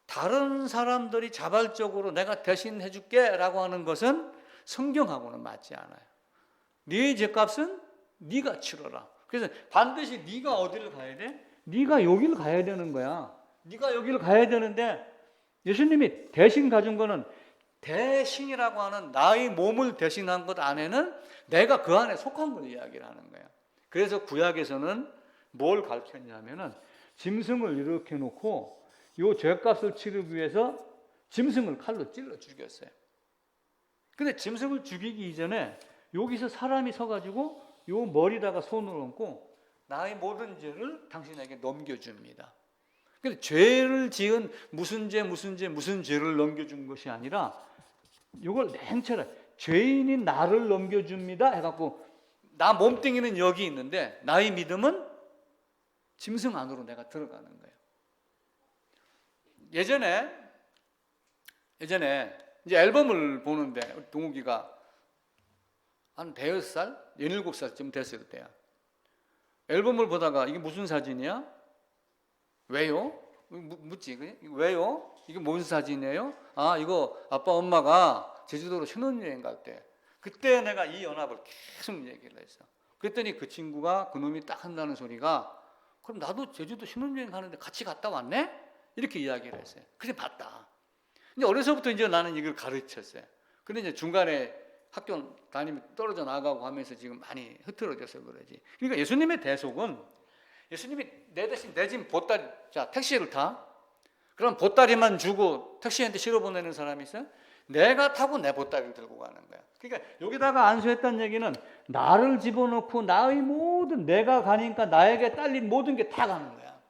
다른 사람들이 자발적으로 내가 대신 해줄게 라고 하는 것은 성경하고는 맞지 않아요. 네 죄값은 네가 치러라. 그래서 반드시 네가 어디를 가야 돼? 네가 여기를 가야 되는 거야. 네가 여기를 가야 되는데 예수님이 대신 가준 거는 대신이라고 하는 나의 몸을 대신한 것 안에는 내가 그 안에 속한 걸 이야기를 하는 거야. 그래서 구약에서는 뭘 가르쳤냐면은 짐승을 이렇게 놓고 요 죄값을 치르기 위해서 짐승을 칼로 찔러 죽였어요. 근데 짐승을 죽이기 이전에 여기서 사람이 서가지고 요 머리다가 손을 얹고 나의 모든 죄를 당신에게 넘겨줍니다. 근데 죄를 지은 무슨 죄를 넘겨준 것이 아니라 이걸 냉철하게 죄인인 나를 넘겨줍니다 해갖고 나 몸뚱이는 여기 있는데 나의 믿음은 짐승 안으로 내가 들어가는 거예요. 예전에 이제 앨범을 보는데 우리 동욱이가 한 대여섯 살, 17살쯤 됐을 때야. 앨범을 보다가 이게 무슨 사진이야? 왜요? 묻지. 왜요? 이게 무슨 사진이에요? 아, 이거 아빠 엄마가 제주도로 신혼여행 갈 때. 그때 내가 이 연합을 계속 얘기를 했어. 그랬더니 그 친구가 그놈이 딱 한다는 소리가 그럼 나도 제주도 신혼여행 가는데 같이 갔다 왔네? 이렇게 이야기를 했어요. 그래 봤다. 이제 어려서부터 이제 나는 이걸 가르쳤어요. 근데 이제 중간에 학교 다니면 떨어져 나가고 하면서 지금 많이 흐트러져서 그러지. 그러니까 예수님의 대속은 예수님이 내 대신 내 짐 보따리, 자 택시를 타. 그럼 보따리만 주고 택시한테 실어 보내는 사람이 있어요? 내가 타고 내 보따리를 들고 가는 거야. 그러니까 여기다가 안수했다는 얘기는 나를 집어넣고 나의 모든 내가 가니까 나에게 딸린 모든 게 다 가는 거야.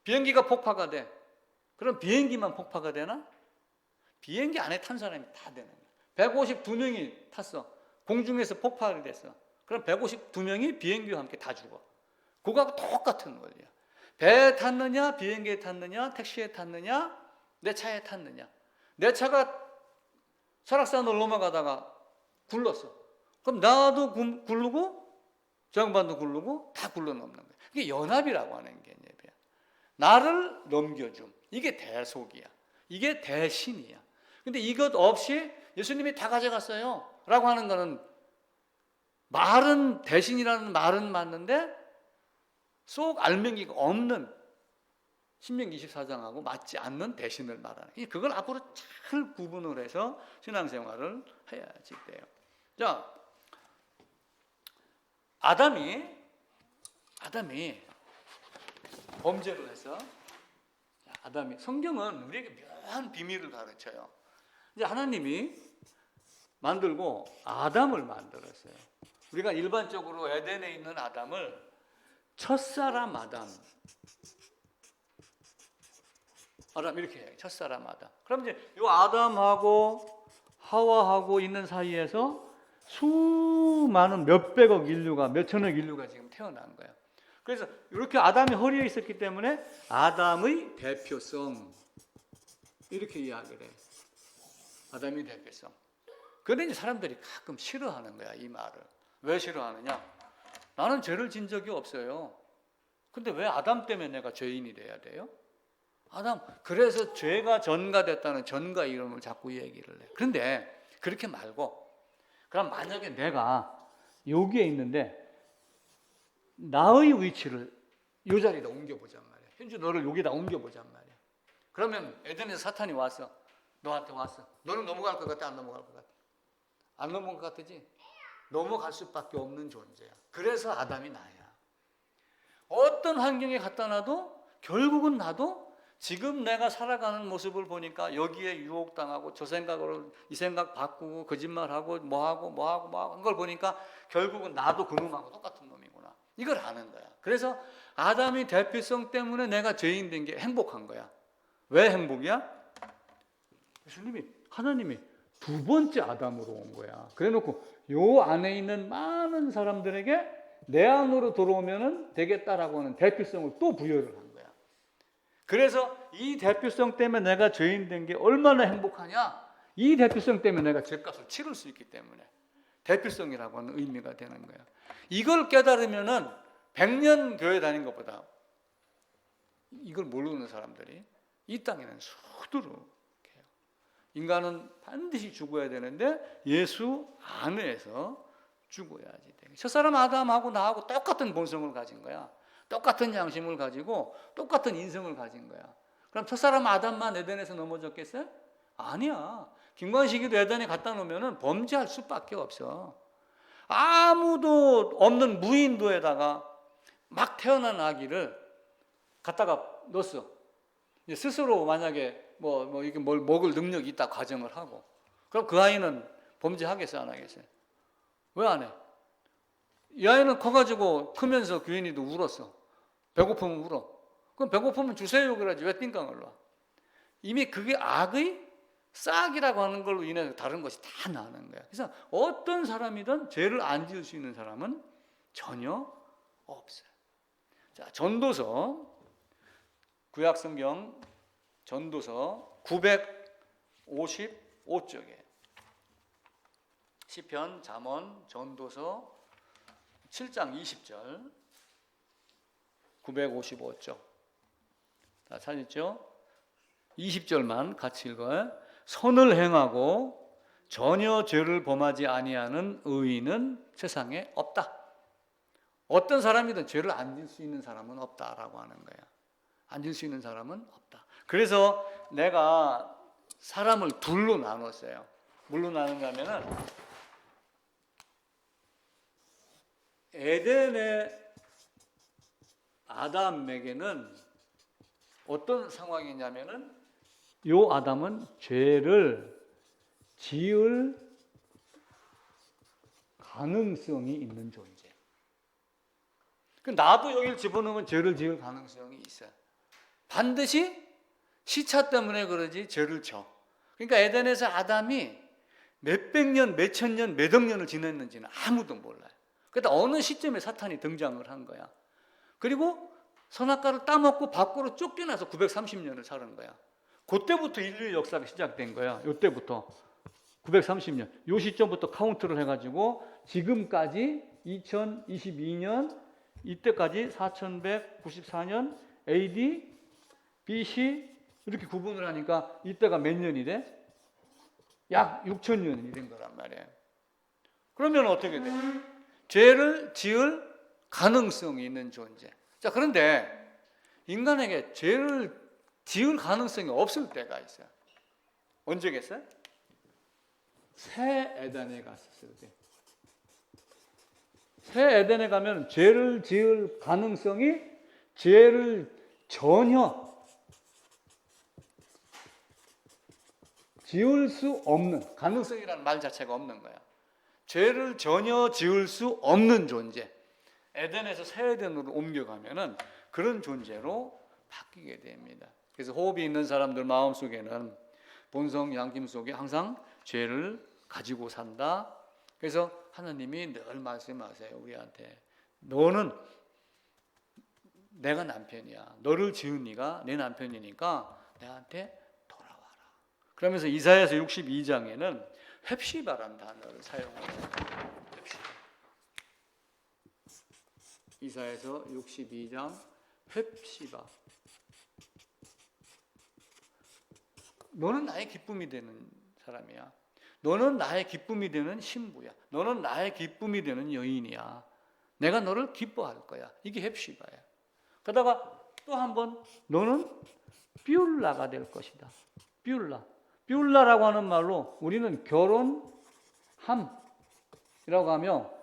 비행기가 폭파가 돼. 그럼 비행기만 폭파가 되나? 비행기 안에 탄 사람이 다 되는 거야. 152명이 탔어. 공중에서 폭발이 됐어. 그럼 152명이 비행기와 함께 다 죽어. 그거하고 똑같은 거예요. 배에 탔느냐, 비행기에 탔느냐, 택시에 탔느냐, 내 차에 탔느냐. 내 차가 설악산을 넘어가다가 굴렀어. 그럼 나도 굴르고 저 양반도 굴르고 다 굴러 넘는 거예요. 이게 연합이라고 하는 개념이야. 나를 넘겨줌. 이게 대속이야. 이게 대신이야. 근데 이것 없이 예수님이 다 가져갔어요 라고 하는 거는 말은 대신이라는 말은 맞는데 쏙 알맹이가 없는 신명기 24장하고 맞지 않는 대신을 말하는 그걸 앞으로 잘 구분을 해서 신앙생활을 해야지 돼요. 자, 아담이 범죄를 해서 아담이 성경은 우리에게 묘한 비밀을 가르쳐요. 이제 하나님이 만들고 아담을 만들었어요. 우리가 일반적으로 에덴에 있는 아담을 첫사람 아담 이렇게 해요. 첫사람 아담. 그럼 이제 이 아담하고 하와하고 있는 사이에서 수많은 몇백억 인류가 몇천억 인류가 지금 태어난 거예요. 그래서 이렇게 아담이 허리에 있었기 때문에 아담의 대표성 이렇게 이야기를 해요. 아담의 대표성. 그런데 이제 사람들이 가끔 싫어하는 거야, 이 말을. 왜 싫어하느냐? 나는 죄를 진 적이 없어요. 근데 왜 아담 때문에 내가 죄인이 돼야 돼요? 아담, 그래서 죄가 전가됐다는 전가 이름을 자꾸 얘기를 해. 그런데 그렇게 말고, 그럼 만약에 내가 여기에 있는데 나의 위치를 이 자리에다 옮겨보잔 말이야. 현주 너를 여기다 옮겨보잔 말이야. 그러면 에덴에서 사탄이 왔어. 너한테 왔어. 너는 넘어갈 것 같아? 안 넘어갈 것 같아? 안 넘어갈 것 같지? 넘어갈 수밖에 없는 존재야. 그래서 아담이 나야. 어떤 환경에 갖다 놔도 결국은 나도 지금 내가 살아가는 모습을 보니까 여기에 유혹당하고 저 생각으로 이 생각 바꾸고 거짓말하고 뭐하고 한 걸 보니까 결국은 나도 그놈하고 똑같은 놈이구나. 이걸 아는 거야. 그래서 아담의 대표성 때문에 내가 죄인 된 게 행복한 거야. 왜 행복이야? 하나님이 두 번째 아담으로 온 거야. 그래 놓고 요 안에 있는 많은 사람들에게 내 안으로 들어오면 되겠다라고 하는 대표성을 또 부여를 한 거야. 그래서 이 대표성 때문에 내가 죄인 된 게 얼마나 행복하냐? 이 대표성 때문에 내가 죄값을 치를 수 있기 때문에 대표성이라고 하는 의미가 되는 거야. 이걸 깨달으면은 100년 교회 다닌 것보다 이걸 모르는 사람들이 이 땅에는 수두룩해요. 인간은 반드시 죽어야 되는데 예수 안에서 죽어야지 돼. 첫사람 아담하고 나하고 똑같은 본성을 가진 거야. 똑같은 양심을 가지고 똑같은 인성을 가진 거야. 그럼 첫사람 아담만 에덴에서 넘어졌겠어요? 아니야. 김관식이도 에덴에 갖다 놓으면 범죄할 수밖에 없어. 아무도 없는 무인도에다가 막 태어난 아기를 갖다가 넣었어. 스스로 만약에 이게 뭘 먹을 능력이 있다 가정을 하고, 그럼 그 아이는 범죄하겠어요, 안 하겠어요? 왜 안 해? 이 아이는 커가지고 크면서 규현이도 울었어. 배고프면 울어. 그럼 배고프면 주세요 그러지 왜 띵깡을 놔? 이미 그게 악의 싹이라고 하는 걸로 인해서 다른 것이 다 나는 거야. 그래서 어떤 사람이든 죄를 안 지을 수 있는 사람은 전혀 없어요. 자, 전도서, 구약성경 전도서 955쪽에 시편, 잠언, 전도서 7장 20절 955쪽. 다 찾았죠? 20절만 같이 읽어요. 선을 행하고 전혀 죄를 범하지 아니하는 의인은 세상에 없다. 어떤 사람이든 죄를 안 질 수 있는 사람은 없다라고 하는 거야. 안 질 수 있는 사람은 없다. 그래서 내가 사람을 둘로 나눴어요. 뭘로 나눈가 하면은 에덴의 아담에게는 어떤 상황이냐면은 요 아담은 죄를 지을 가능성이 있는 존재. 나도 여기를 집어넣으면 죄를 지을 가능성이 있어요. 반드시 시차 때문에 그러지 죄를 져. 그러니까 에덴에서 아담이 몇백 년, 몇천 년, 몇억 년을 지냈는지는 아무도 몰라요. 그러니까 어느 시점에 사탄이 등장을 한 거야. 그리고 선악과를 따먹고 밖으로 쫓겨나서 930년을 사는 거야. 그때부터 인류의 역사가 시작된 거야. 이때부터 930년. 이 시점부터 카운트를 해가지고 지금까지 2022년 이때까지 4194년 AD, BC 이렇게 구분을 하니까 이때가 몇 년이 돼? 약 6천년이 된 거란 말이에요. 그러면 어떻게 돼? 죄를 지을 가능성이 있는 존재. 자, 그런데 인간에게 죄를 지을 가능성이 없을 때가 있어요. 언제겠어요? 새 에덴에 갔었을 때. 새 에덴에 가면 죄를 지을 가능성이 죄를 전혀 지을 수 없는, 가능성이라는 말 자체가 없는 거야. 죄를 전혀 지을 수 없는 존재. 에덴에서 새 에덴으로 옮겨가면은 그런 존재로 바뀌게 됩니다. 그래서 호흡이 있는 사람들 마음속에는 본성 양심 속에 항상 죄를 가지고 산다. 그래서 하나님이 늘 말씀하세요, 우리한테. 너는 내가 남편이야. 너를 지은 네가 내 남편이니까 내한테 돌아와라. 그러면서 이사야서 62장에는 헵시바라는 단어를 사용합니다. 헵시바. 이사야서 62장 헵시바. 너는 나의 기쁨이 되는 사람이야. 너는 나의 기쁨이 되는 신부야. 너는 나의 기쁨이 되는 여인이야. 내가 너를 기뻐할 거야. 이게 헵시바야. 그러다가 또 한 번 너는 뷰라가 될 것이다. 뷰라. 뷰라라고 하는 말로 우리는 결혼함이라고 하며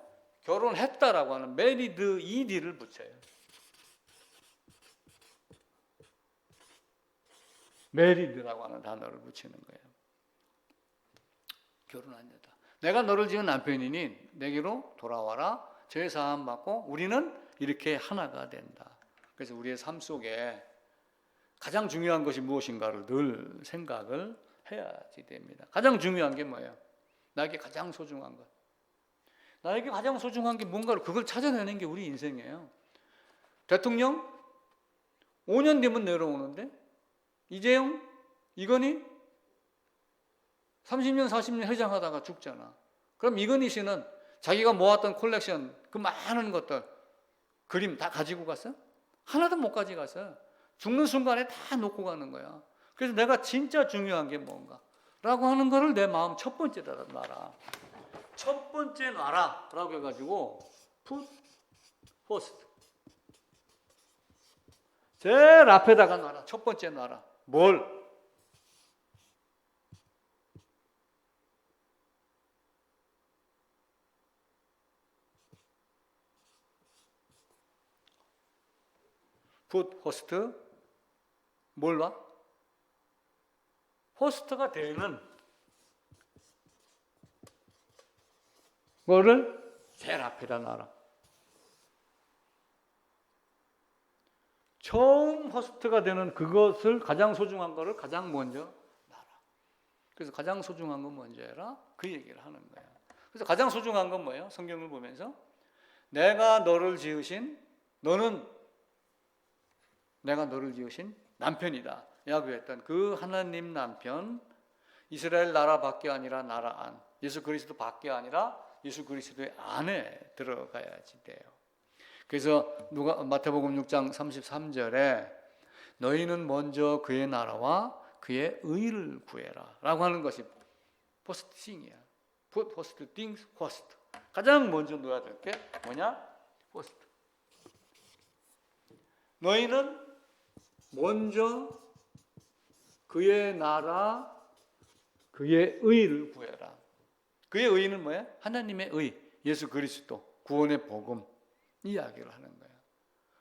결혼했다라고 하는 메리드 ED를 붙여요. 메리드라고 하는 단어를 붙이는 거예요. 결혼한다. 내가 너를 지은 남편이니 내게로 돌아와라. 죄 사함 받고 우리는 이렇게 하나가 된다. 그래서 우리의 삶 속에 가장 중요한 것이 무엇인가를 늘 생각을 해야지 됩니다. 가장 중요한 게 뭐예요? 나에게 가장 소중한 것. 나에게 가장 소중한 게 뭔가를 그걸 찾아내는 게 우리 인생이에요. 대통령 5년 뒤면 내려오는데 이재용, 이건희 30년, 40년 회장하다가 죽잖아. 그럼 이건희 씨는 자기가 모았던 콜렉션, 그 많은 것들, 그림 다 가지고 갔어요? 하나도 못 가져갔어요. 죽는 순간에 다 놓고 가는 거야. 그래서 내가 진짜 중요한 게 뭔가 라고 하는 거를 내 마음 첫 번째로 놔라. 첫 번째 놔라 라고 해가지고 put first. 제일 앞에다가 놔라. 첫 번째 놔라. 뭘? put first. 뭘 놔? 호스트가 되는 거를 제일 앞에다 놔라. 처음 호스트가 되는 그것을 가장 소중한 거를 가장 먼저 놔라. 그래서 가장 소중한 건 먼저 해라. 그 얘기를 하는 거예요. 그래서 가장 소중한 건 뭐예요? 성경을 보면서 내가 너를 지으신 남편이다. 야구했던 그 하나님 남편, 이스라엘 나라 밖에 아니라 나라 안, 예수 그리스도 밖에 아니라 예수 그리스도의 안에 들어가야지 돼요. 그래서 마태복음 6장 33절에 너희는 먼저 그의 나라와 그의 의를 구해라 라고 하는 것이 first thing이야. Put first things first. 가장 먼저 놓아야 될 게 뭐냐? first. 너희는 먼저 그의 나라, 그의 의를 구해라. 그의 의는 뭐예요? 하나님의 의, 예수 그리스도, 구원의 복음 이야기를 하는 거예요.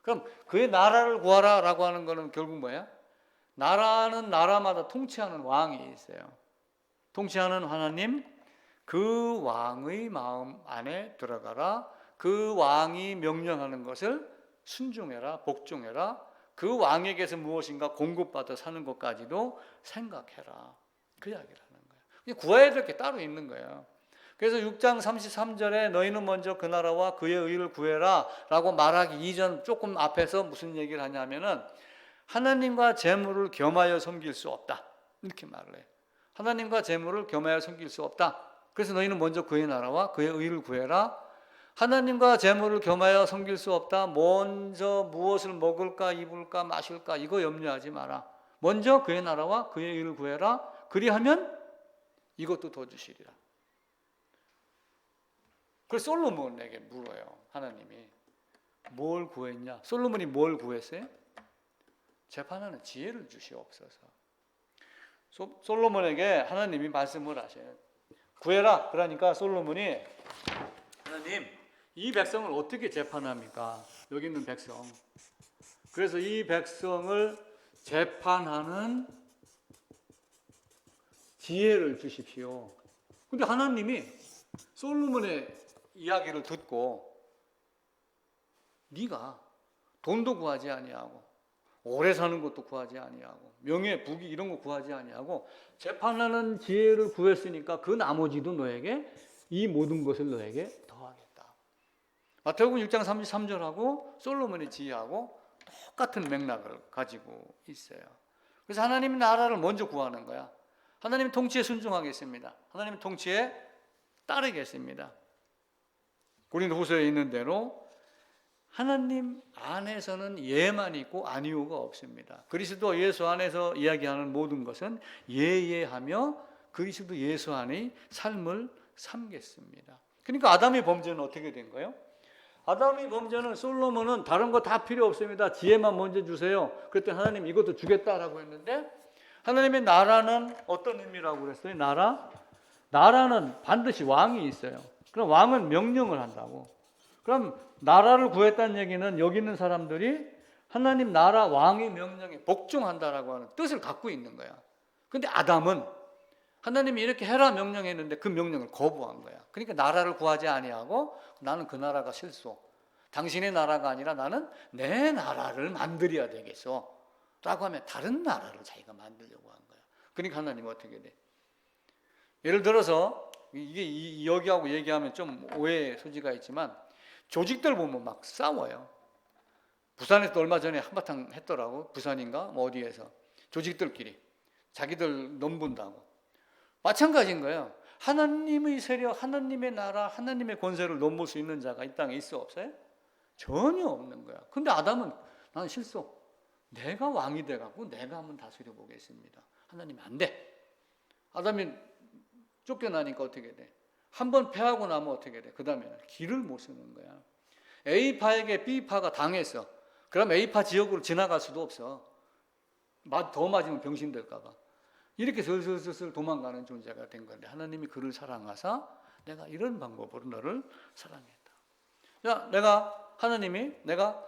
그럼 그의 나라를 구하라라고 하는 거는 결국 뭐예요? 나라는 나라마다 통치하는 왕이 있어요. 통치하는 하나님, 그 왕의 마음 안에 들어가라. 그 왕이 명령하는 것을 순종해라, 복종해라. 그 왕에게서 무엇인가 공급받아 사는 것까지도 생각해라. 그 이야기를 하는 거예요. 구해야 될 게 따로 있는 거예요. 그래서 6장 33절에 너희는 먼저 그 나라와 그의 의를 구해라 라고 말하기 이전 조금 앞에서 무슨 얘기를 하냐면은 하나님과 재물을 겸하여 섬길 수 없다. 이렇게 말을 해요. 하나님과 재물을 겸하여 섬길 수 없다. 그래서 너희는 먼저 그의 나라와 그의 의를 구해라. 하나님과 재물을 겸하여 섬길 수 없다. 먼저 무엇을 먹을까 입을까 마실까 이거 염려하지 마라. 먼저 그의 나라와 그의 의를 구해라. 그리하면 이것도 더 주시리라. 그래서 솔로몬에게 물어요. 하나님이 뭘 구했냐? 솔로몬이 뭘 구했어요? 재판하는 지혜를 주시옵소서. 솔로몬에게 하나님이 말씀을 하셔요. 구해라. 그러니까 솔로몬이 하나님 이 백성을 어떻게 재판합니까? 여기 있는 백성. 그래서 이 백성을 재판하는 지혜를 주십시오. 근데 하나님이 솔로몬의 이야기를 듣고 네가 돈도 구하지 아니하고 오래 사는 것도 구하지 아니하고 명예, 부귀 이런 거 구하지 아니하고 재판하는 지혜를 구했으니까 그 나머지도 너에게 이 모든 것을 너에게 더하겠다. 마태복음 6장 33절하고 솔로몬의 지혜하고 똑같은 맥락을 가지고 있어요. 그래서 하나님의 나라를 먼저 구하는 거야. 하나님 통치에 순종하겠습니다. 하나님 통치에 따르겠습니다. 고린도후서에 있는 대로 하나님 안에서는 예만 있고 아니오가 없습니다. 그리스도 예수 안에서 이야기하는 모든 것은 예하며 그리스도 예수 안의 삶을 삼겠습니다. 그러니까 아담의 범죄는 어떻게 된 거예요? 아담의 범죄는 솔로몬은 다른 거 다 필요 없습니다. 지혜만 먼저 주세요. 그랬더니 하나님 이것도 주겠다라고 했는데 하나님의 나라는 어떤 의미라고 그랬어요? 나라는 반드시 왕이 있어요. 그럼 왕은 명령을 한다고. 그럼 나라를 구했다는 얘기는 여기 있는 사람들이 하나님 나라 왕의 명령에 복종한다라고 하는 뜻을 갖고 있는 거야. 근데 아담은 하나님이 이렇게 해라 명령했는데 그 명령을 거부한 거야. 그러니까 나라를 구하지 아니하고 나는 그 나라가 싫소. 당신의 나라가 아니라 나는 내 나라를 만들어야 되겠어. 라고 하면 다른 나라를 자기가 만들려고 한 거야. 그러니까 하나님은 어떻게 돼? 예를 들어서 이게 여기하고 얘기하면 좀 오해의 소지가 있지만 조직들 보면 막 싸워요. 부산에서 얼마 전에 한바탕 했더라고. 부산인가? 뭐 어디에서. 조직들끼리. 자기들 넘본다고. 마찬가지인 거예요. 하나님의 세력, 하나님의 나라, 하나님의 권세를 넘볼 수 있는 자가 이 땅에 있어 없어요? 전혀 없는 거야. 근데 아담은 나는 싫소. 내가 왕이 돼갖고 내가 한번 다스려 보겠습니다. 하나님이 안 돼. 아담이 쫓겨나니까 어떻게 돼? 한번 패하고 나면 어떻게 돼? 그 다음에는 길을 못 쓰는 거야. A파에게 B파가 당했어. 그럼 A파 지역으로 지나갈 수도 없어. 더 맞으면 병신 될까봐. 이렇게 슬슬슬슬 도망가는 존재가 된 건데 하나님이 그를 사랑하사 내가 이런 방법으로 너를 사랑했다. 자, 하나님이 내가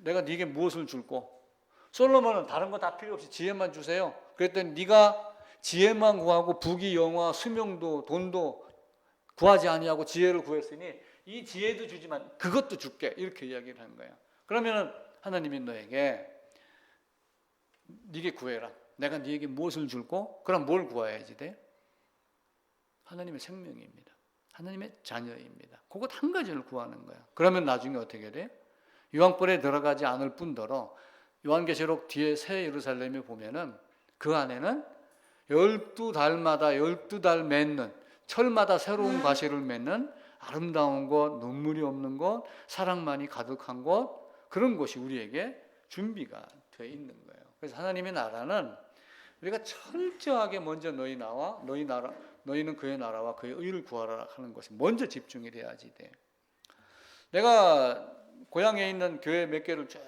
네게 무엇을 줄고, 솔로몬은 다른 거 다 필요 없이 지혜만 주세요. 그랬더니 네가 지혜만 구하고 부귀 영화 수명도 돈도 구하지 아니하고 지혜를 구했으니 이 지혜도 주지만 그것도 줄게, 이렇게 이야기를 한 거야. 그러면은 하나님이 너에게 네게 구해라. 내가 네게 무엇을 줄고, 그럼 뭘 구해야지 돼? 하나님의 생명입니다. 하나님의 자녀입니다. 그것 한 가지를 구하는 거야. 그러면 나중에 어떻게 돼? 유황불에 들어가지 않을 뿐더러 요한계시록 뒤에 새 예루살렘에 보면은 그 안에는 12달마다 12달 맺는, 철마다 새로운 과실을 맺는 아름다운 곳, 눈물이 없는 곳, 사랑만이 가득한 곳, 그런 곳이 우리에게 준비가 되어 있는 거예요. 그래서 하나님의 나라는 우리가 철저하게 먼저 너희는 그의 나라와 그의 의를 구하라 하는 것이 먼저 집중이 돼야지 돼. 내가 고향에 있는 교회 몇 개를 쭉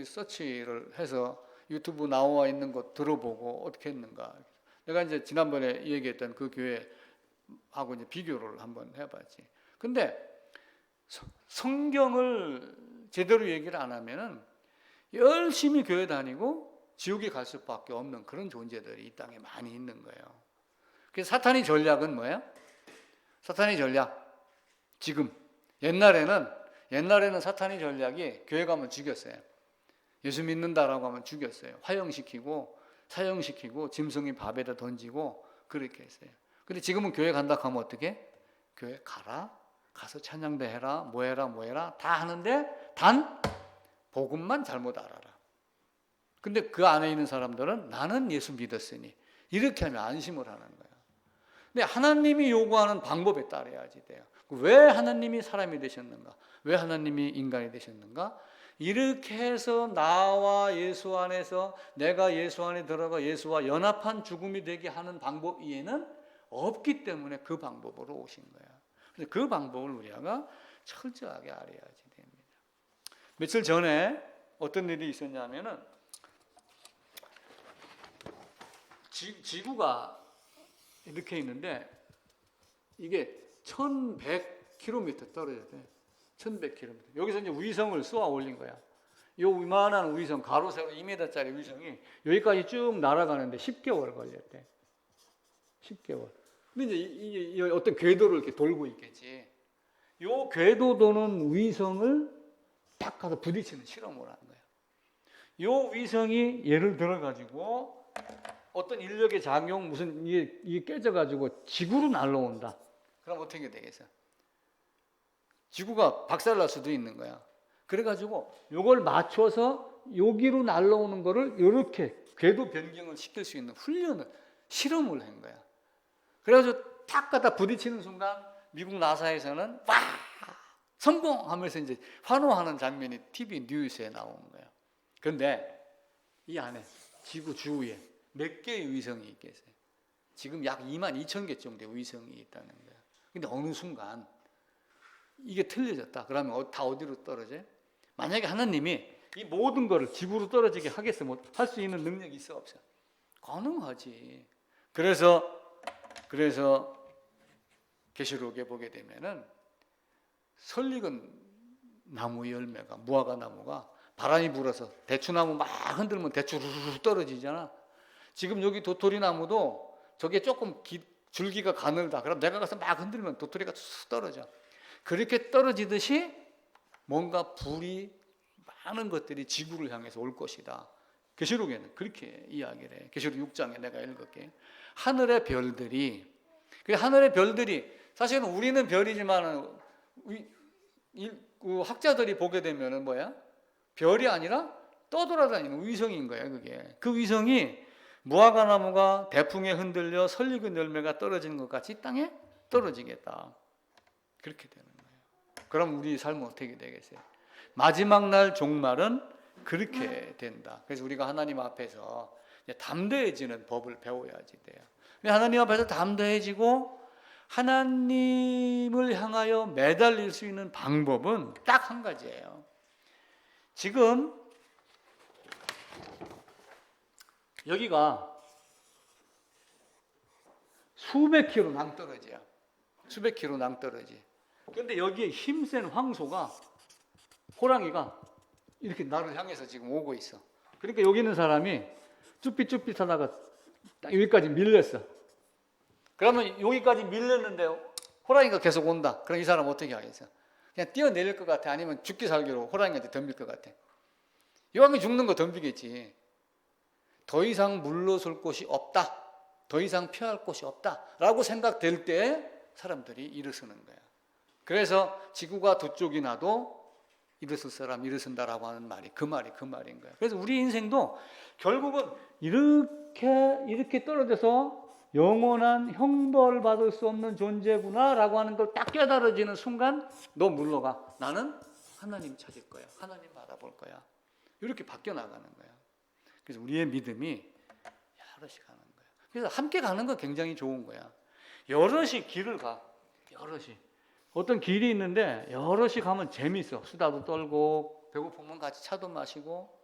서치를 해서 유튜브 나와 있는 것 들어보고 어떻게 했는가. 내가 이제 지난번에 얘기했던 그 교회하고 이제 비교를 한번 해봤지. 근데 성경을 제대로 얘기를 안 하면은 열심히 교회 다니고 지옥에 갈 수밖에 없는 그런 존재들이 이 땅에 많이 있는 거예요. 그래서 사탄의 전략은 뭐예요? 사탄의 전략. 지금 옛날에는 사탄의 전략이 교회 가면 죽였어요. 예수 믿는다라고 하면 죽였어요. 화형시키고 사형시키고 짐승이 밥에다 던지고 그렇게 했어요. 근데 지금은 교회 간다 하면 어떻게? 교회 가라. 가서 찬양대 해라. 뭐 해라 다 하는데 단 복음만 잘못 알아라. 근데 그 안에 있는 사람들은 나는 예수 믿었으니 이렇게 하면 안심을 하는 거야. 근데 하나님이 요구하는 방법에 따라야지 돼요. 왜 하나님이 사람이 되셨는가? 왜 하나님이 인간이 되셨는가? 이렇게 해서 나와 예수 안에서 내가 예수 안에 들어가 예수와 연합한 죽음이 되게 하는 방법 이에는 없기 때문에 그 방법으로 오신 거야. 그래서 그 방법을 우리가 철저하게 알아야지 됩니다. 며칠 전에 어떤 일이 있었냐면은 지구가 이렇게 있는데 이게 1100km 떨어져야 돼. 1100km. 여기서 이제 위성을 쏘아 올린 거야. 요 이만한 위성, 가로 세로 2m짜리 위성이 여기까지 쭉 날아가는데 10개월 걸렸대. 10개월. 근데 이제 이 어떤 궤도를 이렇게 돌고 있겠지. 요 궤도 도는 위성을 딱 가서 부딪히는 실험을 하는 거야. 요 위성이 예를 들어 가지고 어떤 인력의 작용, 무슨 이게 깨져가지고 지구로 날라온다. 그럼 어떻게 되겠어? 지구가 박살날 수도 있는 거야. 그래가지고 요걸 맞춰서 여기로 날라오는 거를 이렇게 궤도 변경을 시킬 수 있는 실험을 한 거야. 그래가지고 탁 갖다 부딪히는 순간 미국 나사에서는 와! 성공하면서 이제 환호하는 장면이 TV 뉴스에 나온 거야. 그런데 이 안에 지구 주위에 몇 개의 위성이 있겠어요? 지금 약 22,000개 정도의 위성이 있다는 거야. 근데 어느 순간 이게 틀려졌다. 그러면 다 어디로 떨어져요? 만약에 하나님이 이 모든 거를 지구로 떨어지게 하겠으면 할 수 있는 능력이 있어 없어? 가능하지. 그래서 계시록에 보게 되면은 설익은 나무 열매가 무화과 나무가 바람이 불어서 대추나무 막 흔들면 대추 루루루 떨어지잖아. 지금 여기 도토리 나무도 저게 조금 줄기가 가늘다. 그럼 내가 가서 막 흔들면 도토리가 쑥 떨어져. 그렇게 떨어지듯이 뭔가 불이 많은 것들이 지구를 향해서 올 것이다. 계시록에는 그렇게 이야기를 해. 계시록 6장에 내가 읽을게. 하늘의 별들이 사실은 우리는 별이지만 학자들이 보게 되면은 뭐야? 별이 아니라 떠돌아다니는 위성인 거야. 그게 그 위성이 무화과 나무가 대풍에 흔들려 설익은 열매가 떨어지는 것 같이 땅에 떨어지겠다. 그렇게 되는 거예요. 그럼 우리 삶은 어떻게 되겠어요? 마지막 날 종말은 그렇게 된다. 그래서 우리가 하나님 앞에서 담대해지는 법을 배워야지 돼요. 하나님 앞에서 담대해지고 하나님을 향하여 매달릴 수 있는 방법은 딱 한 가지예요. 지금 여기가 수백 킬로 낭떠러지야. 수백 킬로 낭떠러지. 그런데 여기에 힘센 황소가, 호랑이가 이렇게 나를 향해서 지금 오고 있어. 그러니까 여기 있는 사람이 쭈삣쭈삣 하다가 딱 여기까지 밀렸어. 그러면 여기까지 밀렸는데 호랑이가 계속 온다. 그럼 이 사람 어떻게 하겠어? 그냥 뛰어내릴 것 같아? 아니면 죽기 살기로 호랑이한테 덤빌 것 같아? 이왕이 죽는 거 덤비겠지. 더 이상 물러설 곳이 없다. 더 이상 피할 곳이 없다. 라고 생각될 때 사람들이 일어서는 거야. 그래서 지구가 두 쪽이 나도 일어설 사람 일어선다라고 하는 말이 그 말인 거야. 그래서 우리 인생도 결국은 이렇게 떨어져서 영원한 형벌 받을 수 없는 존재구나라고 하는 걸 딱 깨달아지는 순간 너 물러가. 나는 하나님 찾을 거야. 하나님 바라볼 거야. 이렇게 바뀌어 나가는 거야. 그래서 우리의 믿음이 여럿이 가는 거야. 그래서 함께 가는 거 굉장히 좋은 거야. 여럿이 길을 가. 여럿이. 어떤 길이 있는데 여럿이 가면 재밌어. 수다도 떨고 배고프면 같이 차도 마시고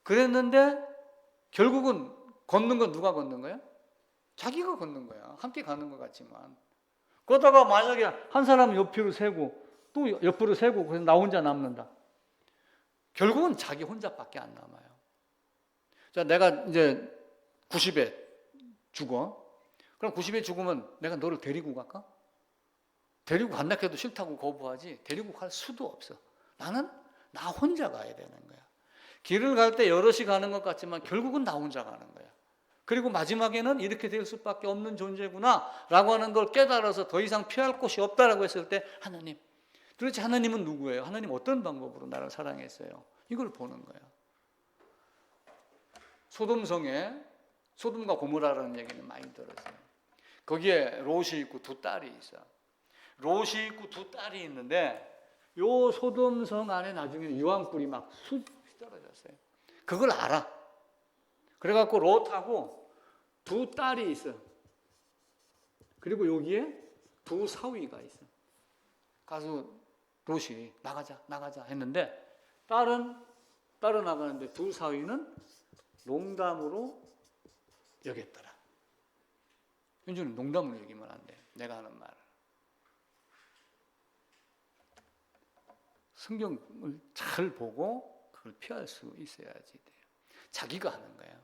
그랬는데 결국은 걷는 건 누가 걷는 거야? 자기가 걷는 거야. 함께 가는 것 같지만. 그러다가 만약에 한 사람은 옆으로 세고 또 옆으로 세고 그래서 나 혼자 남는다. 결국은 자기 혼자밖에 안 남아요. 자, 내가 이제 90에 죽어. 그럼 90에 죽으면 내가 너를 데리고 갈까? 데리고 간다 해도 싫다고 거부하지 데리고 갈 수도 없어. 나는 나 혼자 가야 되는 거야. 길을 갈 때 여럿이 가는 것 같지만 결국은 나 혼자 가는 거야. 그리고 마지막에는 이렇게 될 수밖에 없는 존재구나 라고 하는 걸 깨달아서 더 이상 피할 곳이 없다라고 했을 때 하나님, 도대체 하나님은 누구예요? 하나님 어떤 방법으로 나를 사랑했어요? 이걸 보는 거야. 소돔성에 소돔과 고모라라는 얘기는 많이 들었어요. 거기에 롯이 있고 두 딸이 있어. 롯이 있고 두 딸이 있는데 요 소돔성 안에 나중에 유황불이 막 떨어졌어요. 그걸 알아. 그래갖고 롯하고 두 딸이 있어. 그리고 여기에 두 사위가 있어. 가서 롯이 나가자 했는데 딸은 나가는데 두 사위는 농담으로 여겼더라. 현주는 농담으로 여기면 안 돼. 내가 하는 말을. 성경을 잘 보고 그걸 피할 수 있어야지 돼요. 자기가 하는 거야.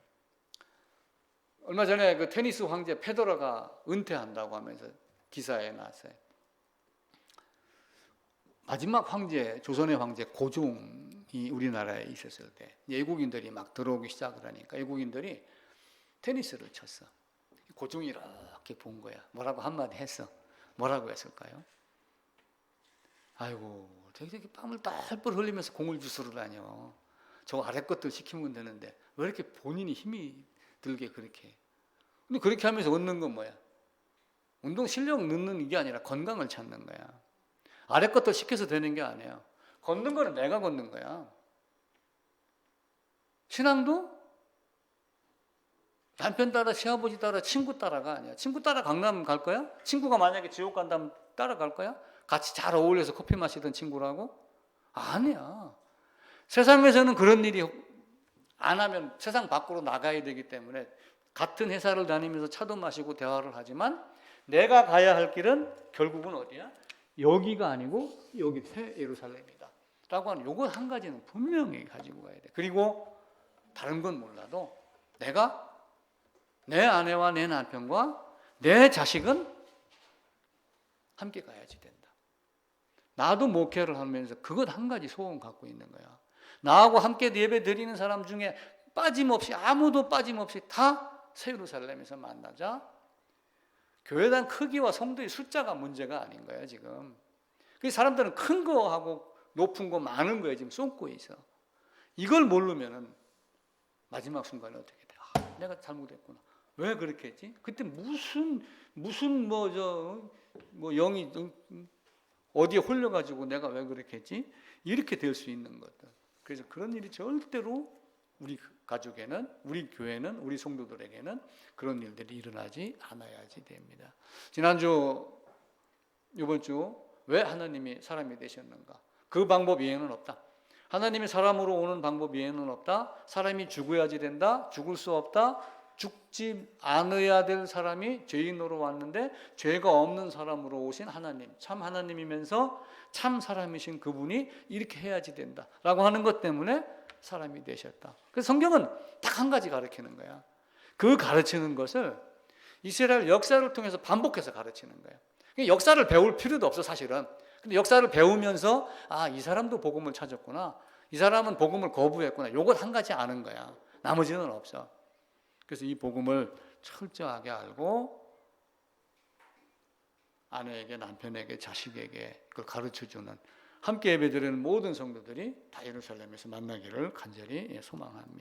얼마 전에 그 테니스 황제 페더러가 은퇴한다고 하면서 기사에 나왔어요. 마지막 황제, 조선의 황제 고종이 우리나라에 있었을 때 외국인들이 막 들어오기 시작을 하니까 외국인들이 테니스를 쳤어. 고종이 이렇게 본 거야. 뭐라고 한마디 했어. 뭐라고 했을까요? 아이고, 되게 땀을 딸뻘 흘리면서 공을 주스러 다녀. 저 아래 것들 시키면 되는데 왜 이렇게 본인이 힘이 들게 그렇게 해? 근데 그렇게 하면서 얻는 건 뭐야? 운동 실력 넣는 게 아니라 건강을 찾는 거야. 아래 것들 시켜서 되는 게 아니에요. 걷는 거는 내가 걷는 거야. 신앙도 남편 따라, 시아버지 따라, 친구 따라가 아니야. 친구 따라 강남 갈 거야? 친구가 만약에 지옥 간다면 따라갈 거야? 같이 잘 어울려서 커피 마시던 친구라고? 아니야. 세상에서는 그런 일이 안 하면 세상 밖으로 나가야 되기 때문에 같은 회사를 다니면서 차도 마시고 대화를 하지만 내가 가야 할 길은 결국은 어디야? 여기가 아니고 여기 새 예루살렘이다 라고 하는 요거 한 가지는 분명히 가지고 가야 돼. 그리고 다른 건 몰라도 내가 내 아내와 내 남편과 내 자식은 함께 가야지 된다. 나도 목회를 하면서 그것 한 가지 소원 갖고 있는 거야. 나하고 함께 예배 드리는 사람 중에 빠짐없이 아무도 빠짐없이 다 새 예루살렘에서 만나자. 교회당 크기와 성도의 숫자가 문제가 아닌 거야 지금. 그 사람들은 큰 거 하고 높은 거 많은 거에 지금 쏟고 있어. 이걸 모르면은 마지막 순간에 어떻게 돼? 아, 내가 잘못했구나. 왜 그렇게 했지? 그때 무슨 영이 어디에 홀려가지고 내가 왜 그렇게 했지? 이렇게 될 수 있는 것들. 그래서 그런 일이 절대로 우리 가족에는, 우리 교회는, 우리 성도들에게는 그런 일들이 일어나지 않아야지 됩니다. 지난주, 이번 주 왜 하나님이 사람이 되셨는가? 그 방법 이외에는 없다. 하나님이 사람으로 오는 방법 이외에는 없다. 사람이 죽어야지 된다. 죽을 수 없다. 죽지 않아야 될 사람이 죄인으로 왔는데 죄가 없는 사람으로 오신 하나님, 참 하나님이면서 참 사람이신 그분이 이렇게 해야지 된다 라고 하는 것 때문에 사람이 되셨다. 그래서 성경은 딱 한 가지 가르치는 거야. 그 가르치는 것을 이스라엘 역사를 통해서 반복해서 가르치는 거예요. 역사를 배울 필요도 없어 사실은. 근데 역사를 배우면서 이 사람도 복음을 찾았구나, 이 사람은 복음을 거부했구나, 요것 한 가지 아는 거야. 나머지는 없어. 그래서 이 복음을 철저하게 알고 아내에게, 남편에게, 자식에게 그걸 가르쳐주는, 함께 예배드리는 모든 성도들이 다 예루살렘에서 만나기를 간절히 소망합니다.